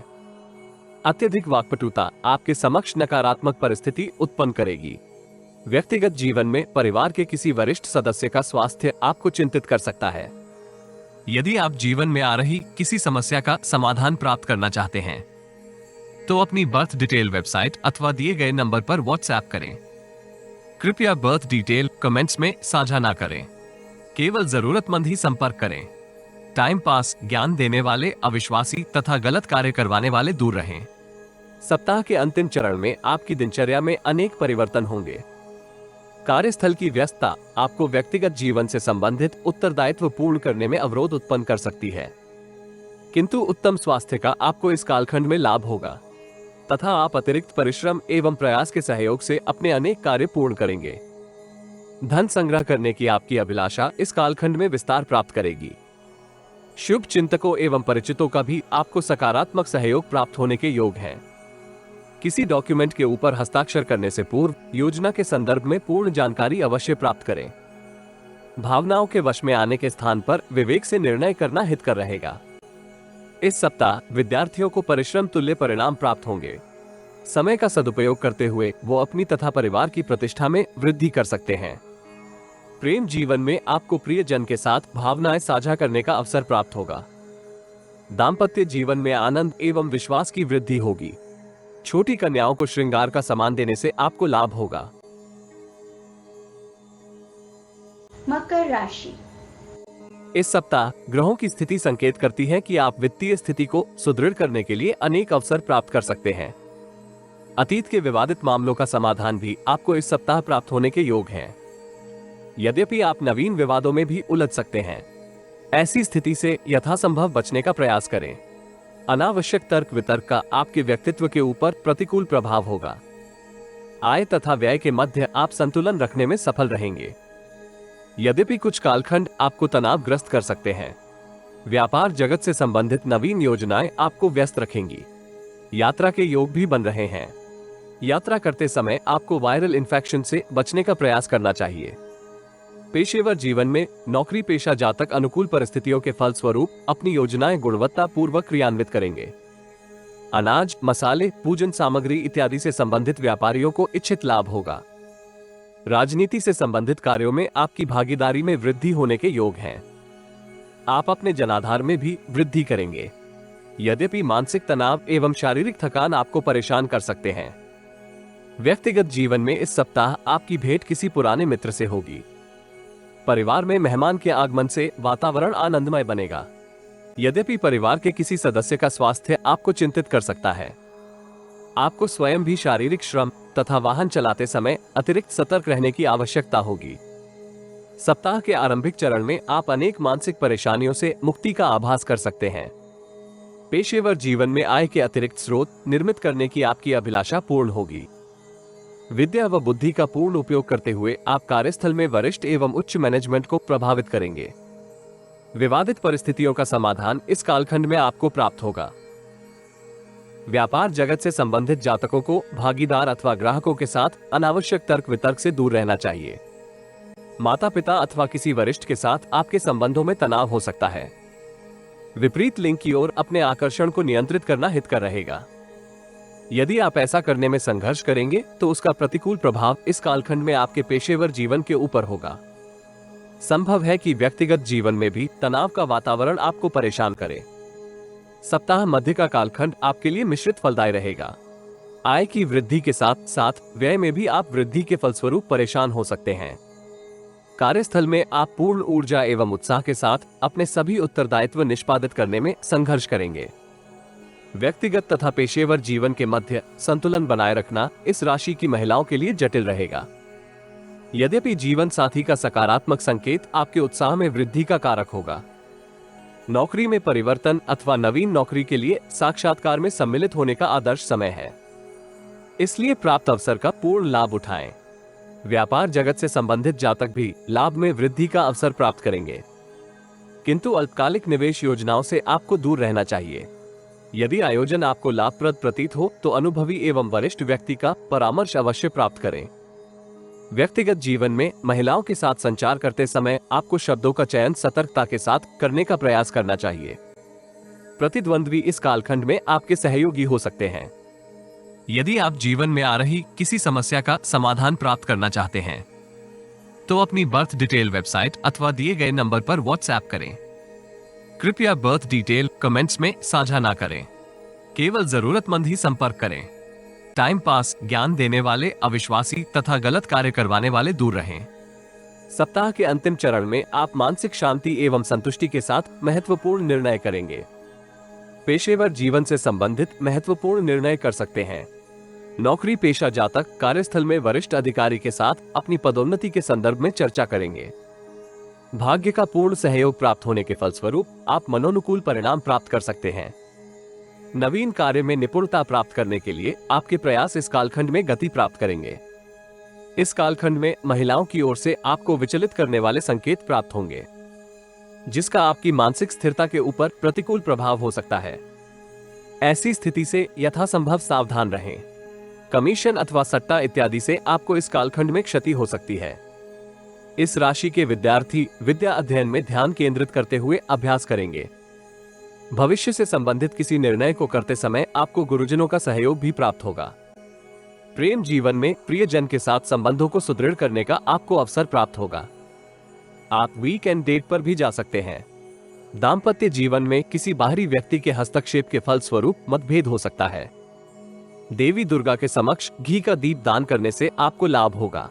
S1: अत्यधिक वाक्पटुता आपके समक्ष नकारात्मक परिस्थिति उत्पन्न करेगी। व्यक्तिगत जीवन में परिवार के किसी वरिष्ठ सदस्य का स्वास्थ्य आपको चिंतित कर सकता है। यदि आप जीवन में आ रही किसी समस्या का समाधान प्राप्त करना चाहते हैं तो अपनी बर्थ डिटेल वेबसाइट अथवा दिए गए नंबर पर व्हाट्सएप करें। कृपया बर्थ डिटेल कमेंट्स में साझा ना करें। केवल जरूरतमंद ही संपर्क करें। टाइम पास, ज्ञान देने वाले अविश्वासी तथा गलत कार्य करवाने वाले दूर रहें। सप्ताह के अंतिम चरण में आपकी दिनचर्या में अनेक परिवर्तन होंगे। कार्यस्थल की व्यस्तता आपको व्यक्तिगत जीवन से संबंधित उत्तरदायित्व पूर्ण करने में अवरोध उत्पन्न कर सकती है, किंतु उत्तम स्वास्थ्य का आपको इस कालखंड में लाभ होगा तथा आप अतिरिक्त परिश्रम एवं प्रयास के सहयोग से अपने अनेक कार्य पूर्ण करेंगे। धन संग्रह करने की आपकी अभिलाषा इस कालखंड में विस्तार प्राप्त करेगी। शुभ चिंतकों एवं परिचितों का भी आपको सकारात्मक सहयोग प्राप्त होने के योग हैं। किसी डॉक्यूमेंट के ऊपर हस्ताक्षर करने से पूर्व योजना के संदर्भ में पूर्ण जानकारी अवश्य प्राप्त करें। भावनाओं के वश में आने के स्थान पर विवेक से निर्णय करना हितकर रहेगा। इस सप्ताह विद्यार्थियों को परिश्रम तुल्य परिणाम प्राप्त होंगे। समय का सदुपयोग करते हुए वो अपनी तथा परिवार की प्रतिष्ठा में वृद्धि कर सकते हैं। प्रेम जीवन में आपको प्रियजन के साथ भावनाएं साझा करने का अवसर प्राप्त होगा। दाम्पत्य जीवन में आनंद एवं विश्वास की वृद्धि होगी। छोटी कन्याओं को श्रृंगार का सामान देने से आपको लाभ होगा।
S2: मकर राशि।
S1: इस सप्ताह ग्रहों की स्थिति संकेत करती है कि आप वित्तीय स्थिति को सुदृढ़ करने के लिए अनेक अवसर प्राप्त कर सकते हैं। अतीत के विवादित मामलों का समाधान भी आपको इस सप्ताह प्राप्त होने के योग हैं। यद्यपि आप नवीन विवादों में भी उलझ सकते हैं। ऐसी स्थिति से यथासंभव बचने का प्रयास करें। अनावश्यक तर्क वितर्क का आपके व्यक्तित्व के ऊपर प्रतिकूल प्रभाव होगा। आय तथा व्यय के मध्य आप संतुलन रखने में सफल रहेंगे। यद्यपि कुछ कालखंड आपको तनावग्रस्त कर सकते हैं। व्यापार जगत से संबंधित नवीन योजनाएं आपको व्यस्त रखेंगी। यात्रा के योग भी बन रहे हैं। यात्रा करते समय आपको वायरल इन्फेक्शन से बचने का प्रयास करना चाहिए। पेशेवर जीवन में नौकरी पेशा जातक अनुकूल परिस्थितियों के फलस्वरूप अपनी योजनाएं गुणवत्ता पूर्वक क्रियान्वित करेंगे। अनाज, मसाले, पूजन सामग्री इत्यादि से संबंधित व्यापारियों को इच्छित लाभ होगा। राजनीति से संबंधित कार्यों में आपकी भागीदारी में वृद्धि होने के योग हैं। आप अपने जनाधार में भी वृद्धि करेंगे। यद्यपि मानसिक तनाव एवं शारीरिक थकान आपको परेशान कर सकते हैं। व्यक्तिगत जीवन में इस सप्ताह आपकी भेंट किसी पुराने मित्र से होगी। परिवार में मेहमान के आगमन से वातावरण आनंदमय बनेगा। यद्यपि परिवार के किसी सदस्य का स्वास्थ्य आपको चिंतित कर सकता है। आपको स्वयं भी शारीरिक श्रम तथा वाहन चलाते समय अतिरिक्त सतर्क रहने की आवश्यकता होगी। सप्ताह के आरंभिक चरण में आप अनेक मानसिक परेशानियों से मुक्ति का आभास कर सकते हैं। पेशेवर जीवन में आय के अतिरिक्त स्रोत निर्मित करने की आपकी अभिलाषा पूर्ण होगी। विद्या व बुद्धि का पूर्ण उपयोग करते हुए आप कार्यस्थल में वरिष्ठ एवं उच्च मैनेजमेंट को प्रभावित करेंगे। विवादित परिस्थितियों का समाधान इस कालखंड में आपको प्राप्त होगा। व्यापार जगत से संबंधित जातकों को भागीदार अथवा ग्राहकों के साथ अनावश्यक तर्क वितर्क से दूर रहना चाहिए। माता पिता अथवा किसी वरिष्ठ के साथ आपके संबंधों में तनाव हो सकता है। विपरीत लिंग की ओर अपने आकर्षण को नियंत्रित करना हितकर रहेगा। यदि आप ऐसा करने में संघर्ष करेंगे तो उसका प्रतिकूल प्रभाव इस कालखंड में आपके पेशेवर जीवन के ऊपर होगा। संभव है कि व्यक्तिगत जीवन में भी तनाव का वातावरण आपको परेशान करे। सप्ताह मध्य का कालखंड आपके लिए मिश्रित फलदायी रहेगा। आय की वृद्धि के साथ साथ व्यय में भी आप वृद्धि के फलस्वरूप परेशान हो सकते हैं। कार्यस्थल में आप पूर्ण ऊर्जा एवं उत्साह के साथ अपने सभी उत्तरदायित्व निष्पादित करने में संघर्ष करेंगे। व्यक्तिगत तथा पेशेवर जीवन के मध्य संतुलन बनाए रखना इस राशि की महिलाओं के लिए जटिल रहेगा। यद्यपि जीवन साथी का सकारात्मक संकेत आपके उत्साह में वृद्धि का कारक होगा। नौकरी में परिवर्तन अथवा नवीन नौकरी के लिए साक्षात्कार में सम्मिलित होने का आदर्श समय है, इसलिए प्राप्त अवसर का पूर्ण लाभ उठाएं। व्यापार जगत से संबंधित जातक भी लाभ में वृद्धि का अवसर प्राप्त करेंगे, किंतु अल्पकालिक निवेश योजनाओं से आपको दूर रहना चाहिए। यदि आयोजन आपको लाभप्रद प्रतीत हो तो अनुभवी एवं वरिष्ठ व्यक्ति का परामर्श अवश्य प्राप्त करें। व्यक्तिगत जीवन में महिलाओं के साथ संचार करते समय आपको शब्दों का चयन सतर्कता के साथ करने का प्रयास करना चाहिए। प्रतिद्वंद्वी इस कालखंड में आपके सहयोगी हो सकते हैं। यदि आप जीवन में आ रही किसी समस्या का समाधान प्राप्त करना चाहते हैं तो अपनी बर्थ डिटेल वेबसाइट अथवा दिए गए नंबर पर व्हाट्सएप करें। कृपया बर्थ डिटेल कमेंट्स में साझा ना करें, केवल जरूरतमंद ही संपर्क करें। टाइम पास, ज्ञान देने वाले अविश्वासी तथा गलत कार्य करवाने वाले दूर रहें। सप्ताह के अंतिम चरण में आप मानसिक शांति एवं संतुष्टि के साथ महत्वपूर्ण निर्णय करेंगे। पेशेवर जीवन से संबंधित महत्वपूर्ण निर्णय कर सकते हैं। नौकरी पेशा जातक कार्यस्थल में वरिष्ठ अधिकारी के साथ अपनी पदोन्नति के संदर्भ में चर्चा करेंगे। भाग्य का पूर्ण सहयोग प्राप्त होने के फलस्वरूप आप मनोनुकूल परिणाम प्राप्त कर सकते हैं। नवीन कार्य में निपुणता प्राप्त करने के लिए आपके प्रयास इस कालखंड में गति प्राप्त करेंगे। इस कालखंड में महिलाओं की ओर से आपको विचलित करने वाले संकेत प्राप्त होंगे, जिसका आपकी मानसिक स्थिरता के ऊपर प्रतिकूल प्रभाव हो सकता है। ऐसी स्थिति से यथासंभव सावधान रहें। कमीशन अथवा सट्टा इत्यादि से आपको इस कालखंड में क्षति हो सकती है। इस राशि के विद्यार्थी विद्या अध्ययन में ध्यान केंद्रित करते हुए अभ्यास करेंगे। भविष्य से संबंधित किसी निर्णय को करते समय आपको गुरुजनों का सहयोग भी प्राप्त होगा। प्रेम जीवन में प्रियजन के साथ संबंधों को सुदृढ़ करने का आपको अवसर प्राप्त होगा। आप वीकेंड डेट पर भी जा सकते हैं। दाम्पत्य जीवन में किसी बाहरी व्यक्ति के हस्तक्षेप के फलस्वरूप मतभेद हो सकता है। देवी दुर्गा के समक्ष घी का दीप दान करने से आपको लाभ होगा।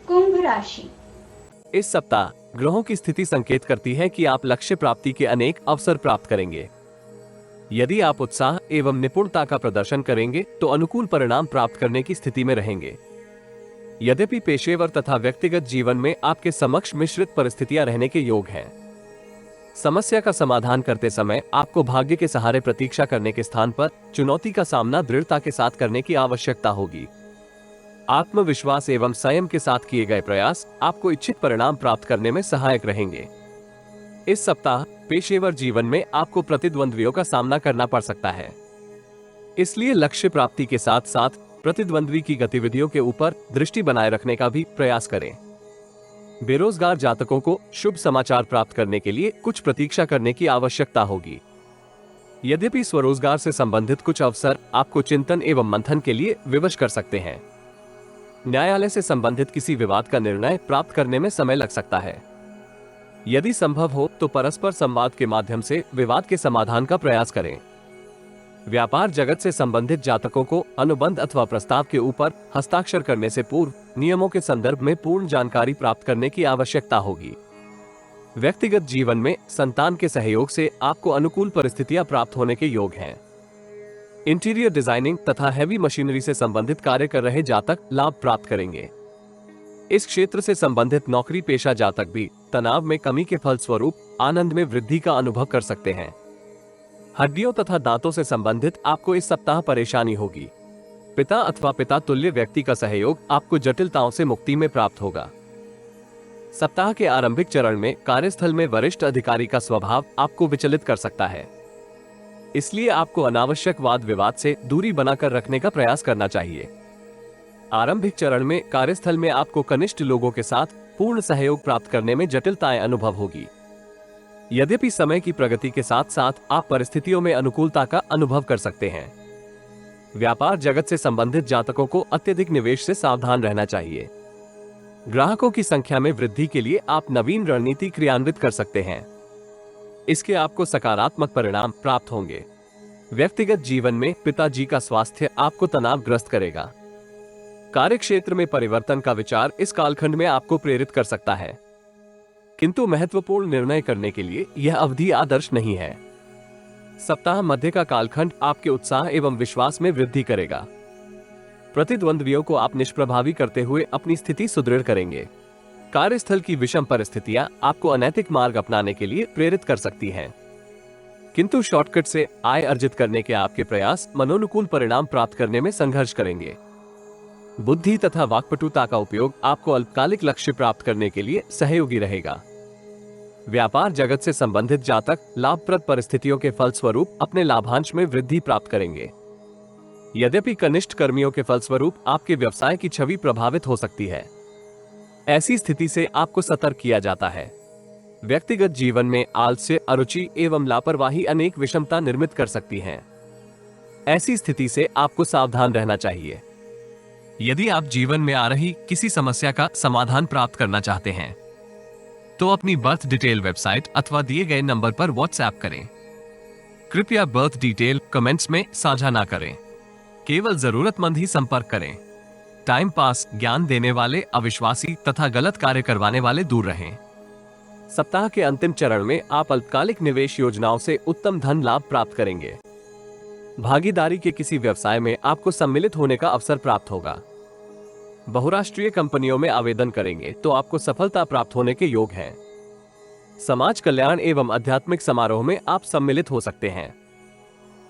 S2: कुंभ राशि।
S1: इस सप्ताह ग्रहों की स्थिति संकेत करती है कि आप लक्ष्य प्राप्ति के अनेक अवसर प्राप्त करेंगे। यदि आप उत्साह एवं निपुणता का प्रदर्शन करेंगे तो अनुकूल परिणाम प्राप्त करने की स्थिति में रहेंगे। यद्यपि पेशेवर तथा व्यक्तिगत जीवन में आपके समक्ष मिश्रित परिस्थितियां रहने के योग हैं। समस्या का समाधान करते समय आपको भाग्य के सहारे प्रतीक्षा करने के स्थान पर चुनौती का सामना दृढ़ता के साथ करने की आवश्यकता होगी। आत्मविश्वास एवं संयम के साथ किए गए प्रयास आपको इच्छित परिणाम प्राप्त करने में सहायक रहेंगे। इस सप्ताह पेशेवर जीवन में आपको प्रतिद्वंद्वियों का सामना करना पड़ सकता है, इसलिए लक्ष्य प्राप्ति के साथ साथ प्रतिद्वंद्वी की गतिविधियों के ऊपर दृष्टि बनाए रखने का भी प्रयास करें। बेरोजगार जातकों को शुभ समाचार प्राप्त करने के लिए कुछ प्रतीक्षा करने की आवश्यकता होगी। यद्यपि स्वरोजगार से संबंधित कुछ अवसर आपको चिंतन एवं मंथन के लिए विवश कर सकते हैं। न्यायालय से संबंधित किसी विवाद का निर्णय प्राप्त करने में समय लग सकता है। यदि संभव हो तो परस्पर संवाद के माध्यम से विवाद के समाधान का प्रयास करें। व्यापार जगत से संबंधित जातकों को अनुबंध अथवा प्रस्ताव के ऊपर हस्ताक्षर करने से पूर्व नियमों के संदर्भ में पूर्ण जानकारी प्राप्त करने की आवश्यकता होगी। व्यक्तिगत जीवन में संतान के सहयोग से आपको अनुकूल परिस्थितियां प्राप्त होने के योग हैं। इंटीरियर डिजाइनिंग तथा हैवी मशीनरी से संबंधित कार्य कर रहे जातक लाभ प्राप्त करेंगे। इस क्षेत्र से संबंधित नौकरी पेशा जातक भी तनाव में कमी के फलस्वरूप आनंद में वृद्धि का अनुभव कर सकते हैं। हड्डियों तथा दांतों से संबंधित आपको इस सप्ताह परेशानी होगी। पिता अथवा पिता तुल्य व्यक्ति का सहयोग आपको जटिलताओं से मुक्ति में प्राप्त होगा। सप्ताह के आरंभिक चरण में कार्यस्थल में वरिष्ठ अधिकारी का स्वभाव आपको विचलित कर सकता है, इसलिए आपको अनावश्यक वाद विवाद से दूरी बनाकर रखने का प्रयास करना चाहिए। आरंभिक चरण में कार्यस्थल में आपको कनिष्ठ लोगों के साथ पूर्ण सहयोग प्राप्त करने में जटिलताएं अनुभव होगी। यद्यपि समय की प्रगति के साथ साथ आप परिस्थितियों में अनुकूलता का अनुभव कर सकते हैं। व्यापार जगत से संबंधित जातकों को अत्यधिक निवेश से सावधान रहना चाहिए। ग्राहकों की संख्या में वृद्धि के लिए आप नवीन रणनीति क्रियान्वित कर सकते हैं। इसके आपको सकारात्मक परिणाम प्राप्त होंगे। व्यक्तिगत जीवन में पिताजी का स्वास्थ्य आपको तनावग्रस्त करेगा। कार्यक्षेत्र में परिवर्तन का विचार इस कालखंड में आपको प्रेरित कर सकता है, किंतु महत्वपूर्ण निर्णय करने के लिए यह अवधि आदर्श नहीं है। सप्ताह मध्य का कालखंड आपके उत्साह एवं विश्वास में वृद्धि करेगा। प्रतिद्वंद्वियों को आप निष्प्रभावी करते हुए अपनी स्थिति सुदृढ़ करेंगे। कार्यस्थल की विषम परिस्थितियां आपको अनैतिक मार्ग अपनाने के लिए प्रेरित कर सकती हैं, किंतु शॉर्टकट से आय अर्जित करने के आपके प्रयास मनोनुकूल परिणाम प्राप्त करने में संघर्ष करेंगे। बुद्धि तथा वाक्पटुता का उपयोग आपको अल्पकालिक लक्ष्य प्राप्त करने के लिए सहयोगी रहेगा। व्यापार जगत से संबंधित जातक लाभप्रद परिस्थितियों के फलस्वरूप अपने लाभांश में वृद्धि प्राप्त करेंगे। यद्यपि कनिष्ठ कर्मियों के फलस्वरूप आपके व्यवसाय की छवि प्रभावित हो सकती है। ऐसी स्थिति से आपको सतर्क किया जाता है। व्यक्तिगत जीवन में आलस्य, अरुचि एवं लापरवाही अनेक विषमता निर्मित कर सकती हैं। ऐसी स्थिति से आपको सावधान रहना चाहिए। यदि आप जीवन में आ रही किसी समस्या का समाधान प्राप्त करना चाहते हैं तो अपनी बर्थ डिटेल वेबसाइट अथवा दिए गए नंबर पर व्हाट्सएप करें। कृपया बर्थ डिटेल कमेंट्स में साझा ना करें। केवल जरूरतमंद ही संपर्क करें। टाइम पास, ज्ञान देने वाले, अविश्वासी तथा गलत कार्य करवाने वाले दूर रहें। सप्ताह के अंतिम चरण में आप अल्पकालिक निवेश योजनाओं से उत्तम धन लाभ प्राप्त करेंगे। भागीदारी के किसी व्यवसाय में आपको सम्मिलित होने का अवसर प्राप्त होगा। बहुराष्ट्रीय कंपनियों में आवेदन करेंगे तो आपको सफलता प्राप्त होने के योग हैं। समाज कल्याण एवं आध्यात्मिक समारोह में आप सम्मिलित हो सकते हैं।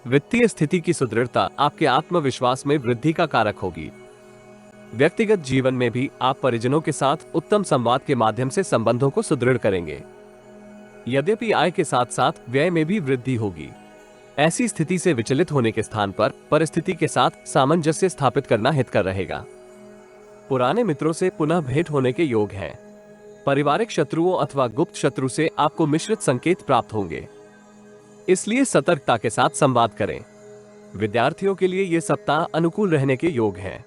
S1: वित्तीय स्थिति की सुदृढ़ता आपके आत्मविश्वास में वृद्धि का कारक होगी। व्यक्तिगत जीवन में भी आप परिजनों के साथ उत्तम संवाद के माध्यम से संबंधों को सुदृढ़ करेंगे। यद्यपि आय के साथ साथ व्यय में भी वृद्धि होगी। ऐसी स्थिति से विचलित होने के स्थान पर परिस्थिति के साथ सामंजस्य स्थापित करना हितकर रहेगा। पुराने मित्रों से पुनः भेंट होने के योग हैं। पारिवारिक शत्रुओं अथवा गुप्त शत्रु से आपको मिश्रित संकेत प्राप्त होंगे, इसलिए सतर्कता के साथ संवाद करें। विद्यार्थियों के लिए ये सप्ताह अनुकूल रहने के योग हैं।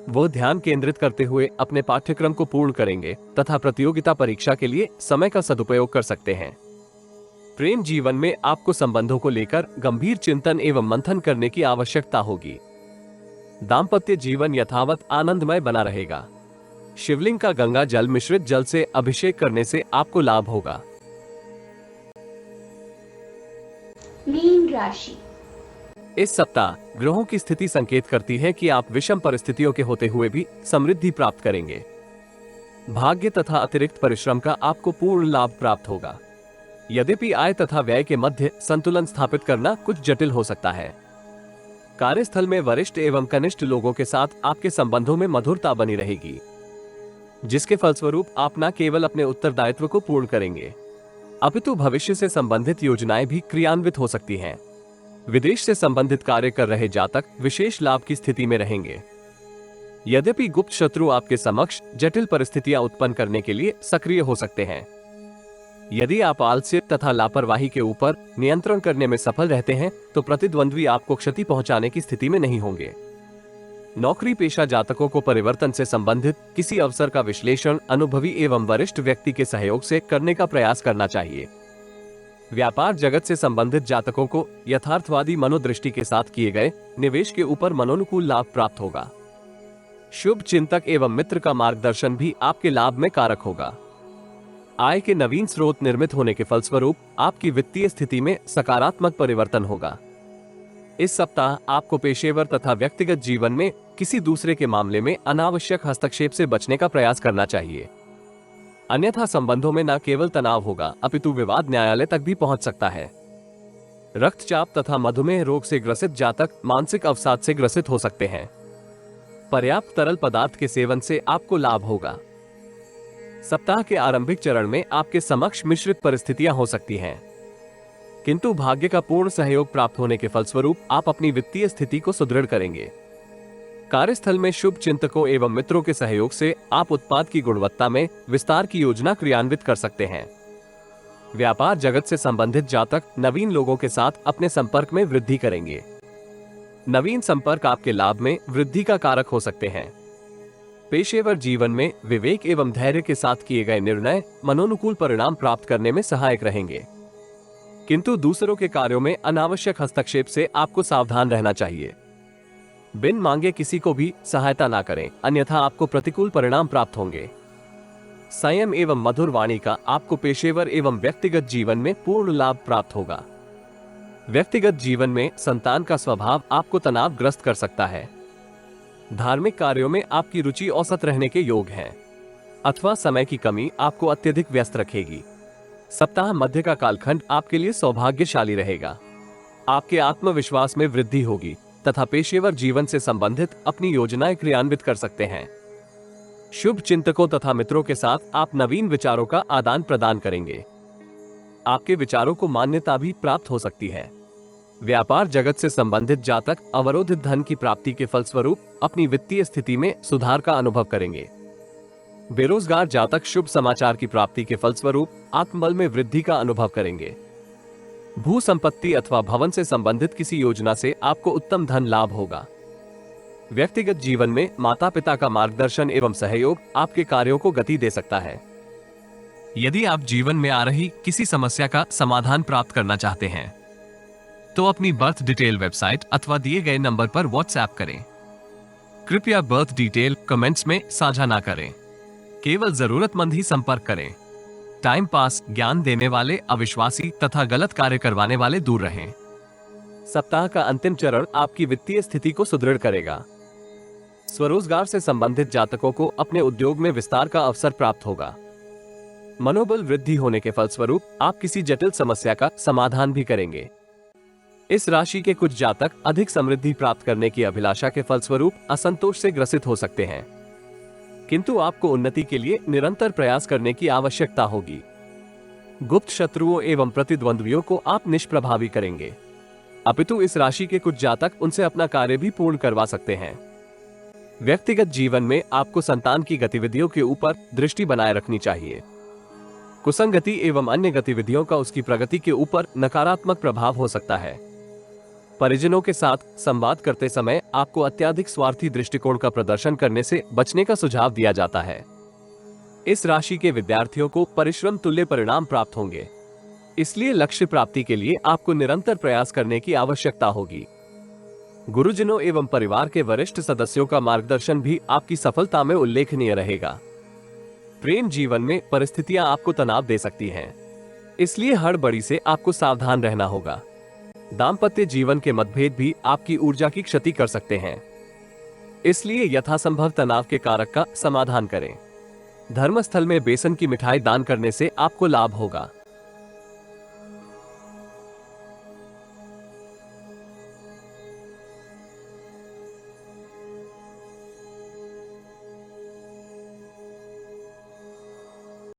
S1: वो ध्यान केंद्रित करते हुए अपने पाठ्यक्रम को पूर्ण करेंगे तथा प्रतियोगिता परीक्षा के लिए समय का सदुपयोग कर सकते हैं। प्रेम जीवन में आपको संबंधों को लेकर गंभीर चिंतन एवं मंथन करने की आवश्यकता होगी। दाम्पत्य जीवन यथावत आनंदमय बना रहेगा। शिवलिंग का गंगा जल मिश्रित जल से अभिषेक करने से आपको लाभ होगा।
S2: मीन राशि।
S1: इस सप्ताह ग्रहों की स्थिति संकेत करती है कि आप विषम परिस्थितियों के होते हुए भी समृद्धि प्राप्त करेंगे। भाग्य तथा अतिरिक्त परिश्रम का आपको पूर्ण लाभ प्राप्त होगा। यद्यपि आय तथा व्यय के मध्य संतुलन स्थापित करना कुछ जटिल हो सकता है। कार्यस्थल में वरिष्ठ एवं कनिष्ठ लोगों के साथ आपके संबंधों में मधुरता बनी रहेगी, जिसके फलस्वरूप आप न केवल अपने उत्तरदायित्व को पूर्ण करेंगे, अपितु भविष्य से संबंधित योजनाएं भी क्रियान्वित हो सकती हैं। विदेश से संबंधित कार्य कर रहे जातक विशेष लाभ की स्थिति में रहेंगे। यद्यपि गुप्त शत्रु आपके समक्ष जटिल परिस्थितियां उत्पन्न करने के लिए सक्रिय हो सकते हैं। यदि आप आलस्य तथा लापरवाही के ऊपर नियंत्रण करने में सफल रहते हैं तो प्रतिद्वंद्वी आपको क्षति पहुंचाने की स्थिति में नहीं होंगे। नौकरी पेशा जातकों को परिवर्तन से संबंधित किसी अवसर का विश्लेषण अनुभवी एवं वरिष्ठ व्यक्ति के सहयोग से करने का प्रयास करना चाहिए। व्यापार जगत से संबंधित जातकों को यथार्थवादी मनोदृष्टि के साथ किए गए निवेश के ऊपर मनोनुकूल लाभ प्राप्त होगा। शुभ चिंतक एवं मित्र का मार्गदर्शन भी आपके लाभ में कारक होगा। आय के नवीन स्रोत निर्मित होने के फलस्वरूप आपकी वित्तीय स्थिति में सकारात्मक परिवर्तन होगा। इस सप्ताह आपको पेशेवर तथा व्यक्तिगत जीवन में किसी दूसरे के मामले में अनावश्यक हस्तक्षेप से बचने का प्रयास करना चाहिए, अन्यथा संबंधों में न केवल तनाव होगा अपितु विवाद न्यायालय तक भी पहुंच सकता है। रक्तचाप तथा मधुमेह रोग से ग्रसित जातक मानसिक अवसाद से ग्रसित हो सकते हैं। पर्याप्त तरल पदार्थ के सेवन से आपको लाभ होगा। सप्ताह के आरंभिक चरण में आपके समक्ष मिश्रित परिस्थितियां हो सकती हैं, किंतु भाग्य का पूर्ण सहयोग प्राप्त होने के फलस्वरूप आप अपनी वित्तीय स्थिति को सुदृढ़ करेंगे। कार्यस्थल में शुभ चिंतकों एवं मित्रों के सहयोग से आप उत्पाद की गुणवत्ता में विस्तार की योजना क्रियान्वित कर सकते हैं। व्यापार जगत से संबंधित जातक नवीन लोगों के साथ अपने संपर्क में वृद्धि करेंगे। नवीन संपर्क आपके लाभ में वृद्धि का कारक हो सकते हैं। पेशेवर जीवन में विवेक एवं धैर्य के साथ किए गए निर्णय मनोनुकूल परिणाम प्राप्त करने में सहायक रहेंगे, किंतु दूसरों के कार्यों में अनावश्यक हस्तक्षेप से आपको सावधान रहना चाहिए। बिन मांगे किसी को भी सहायता ना करें, अन्यथा आपको प्रतिकूल परिणाम प्राप्त होंगे। संयम एवं मधुर वाणी का आपको पेशेवर एवं व्यक्तिगत जीवन में पूर्ण लाभ प्राप्त होगा। व्यक्तिगत जीवन में संतान का स्वभाव आपको तनावग्रस्त कर सकता है। धार्मिक कार्यों में आपकी रुचि औसत रहने के योग है, अथवा समय की कमी आपको अत्यधिक व्यस्त रखेगी। सप्ताह मध्य का कालखंड आपके लिए सौभाग्यशाली रहेगा। आपके आत्मविश्वास में वृद्धि होगी तथा पेशेवर जीवन से संबंधित अपनी योजनाएं क्रियान्वित कर सकते हैं। शुभ चिंतकों तथा मित्रों के साथ आप नवीन विचारों का आदान प्रदान करेंगे। आपके विचारों को मान्यता भी प्राप्त हो सकती है। व्यापार जगत से संबंधित जातक अवरोधित धन की प्राप्ति के फलस्वरूप अपनी वित्तीय स्थिति में सुधार का अनुभव करेंगे। बेरोजगार जातक शुभ समाचार की प्राप्ति के फलस्वरूप आत्मबल में वृद्धि का अनुभव करेंगे। भू संपत्ति अथवा भवन से संबंधित किसी योजना से आपको उत्तम धन लाभ होगा। व्यक्तिगत जीवन में माता पिता का मार्गदर्शन एवं सहयोग आपके कार्यों को गति दे सकता है। यदि आप जीवन में आ रही किसी समस्या का समाधान प्राप्त करना चाहते हैं तो अपनी बर्थ डिटेल वेबसाइट अथवा दिए गए नंबर पर व्हाट्सएप करें। कृपया बर्थ डिटेल कमेंट्स में साझा ना करें, केवल जरूरतमंद ही संपर्क करें। टाइम पास, ज्ञान देने वाले अविश्वासी तथा गलत कार्य करवाने वाले दूर रहें। सप्ताह का अंतिम चरण आपकी वित्तीय स्थिति को सुदृढ़ करेगा। स्वरोजगार से संबंधित जातकों को अपने उद्योग में विस्तार का अवसर प्राप्त होगा। मनोबल वृद्धि होने के फलस्वरूप आप किसी जटिल समस्या का समाधान भी करेंगे। इस राशि के कुछ जातक अधिक समृद्धि प्राप्त करने की अभिलाषा के फलस्वरूप असंतोष से ग्रसित हो सकते हैं, किंतु आपको उन्नति के लिए निरंतर प्रयास करने की आवश्यकता होगी। गुप्त शत्रुओं एवं प्रतिद्वंद्वियों को आप निष्प्रभावी करेंगे, अपितु इस राशि के कुछ जातक उनसे अपना कार्य भी पूर्ण करवा सकते हैं। व्यक्तिगत जीवन में आपको संतान की गतिविधियों के ऊपर दृष्टि बनाए रखनी चाहिए। कुसंगति एवं अन्य गतिविधियों का उसकी प्रगति के ऊपर नकारात्मक प्रभाव हो सकता है। परिजनों के साथ संवाद करते समय आपको अत्यधिक स्वार्थी दृष्टिकोण का प्रदर्शन करने से बचने का सुझाव दिया जाता है। इस राशि के विद्यार्थियों को परिश्रम तुल्य परिणाम प्राप्त होंगे, इसलिए लक्ष्य प्राप्ति के लिए आपको निरंतर प्रयास करने की आवश्यकता होगी। गुरुजनों एवं परिवार के वरिष्ठ सदस्यों का मार्गदर्शन भी आपकी सफलता में उल्लेखनीय रहेगा। प्रेम जीवन में परिस्थितियां आपको तनाव दे सकती हैं, इसलिए हड़बड़ी से आपको सावधान रहना होगा। दाम्पत्य जीवन के मतभेद भी आपकी ऊर्जा की क्षति कर सकते हैं, इसलिए यथासंभव तनाव के कारक का समाधान करें। धर्मस्थल में बेसन की मिठाई दान करने से आपको लाभ होगा।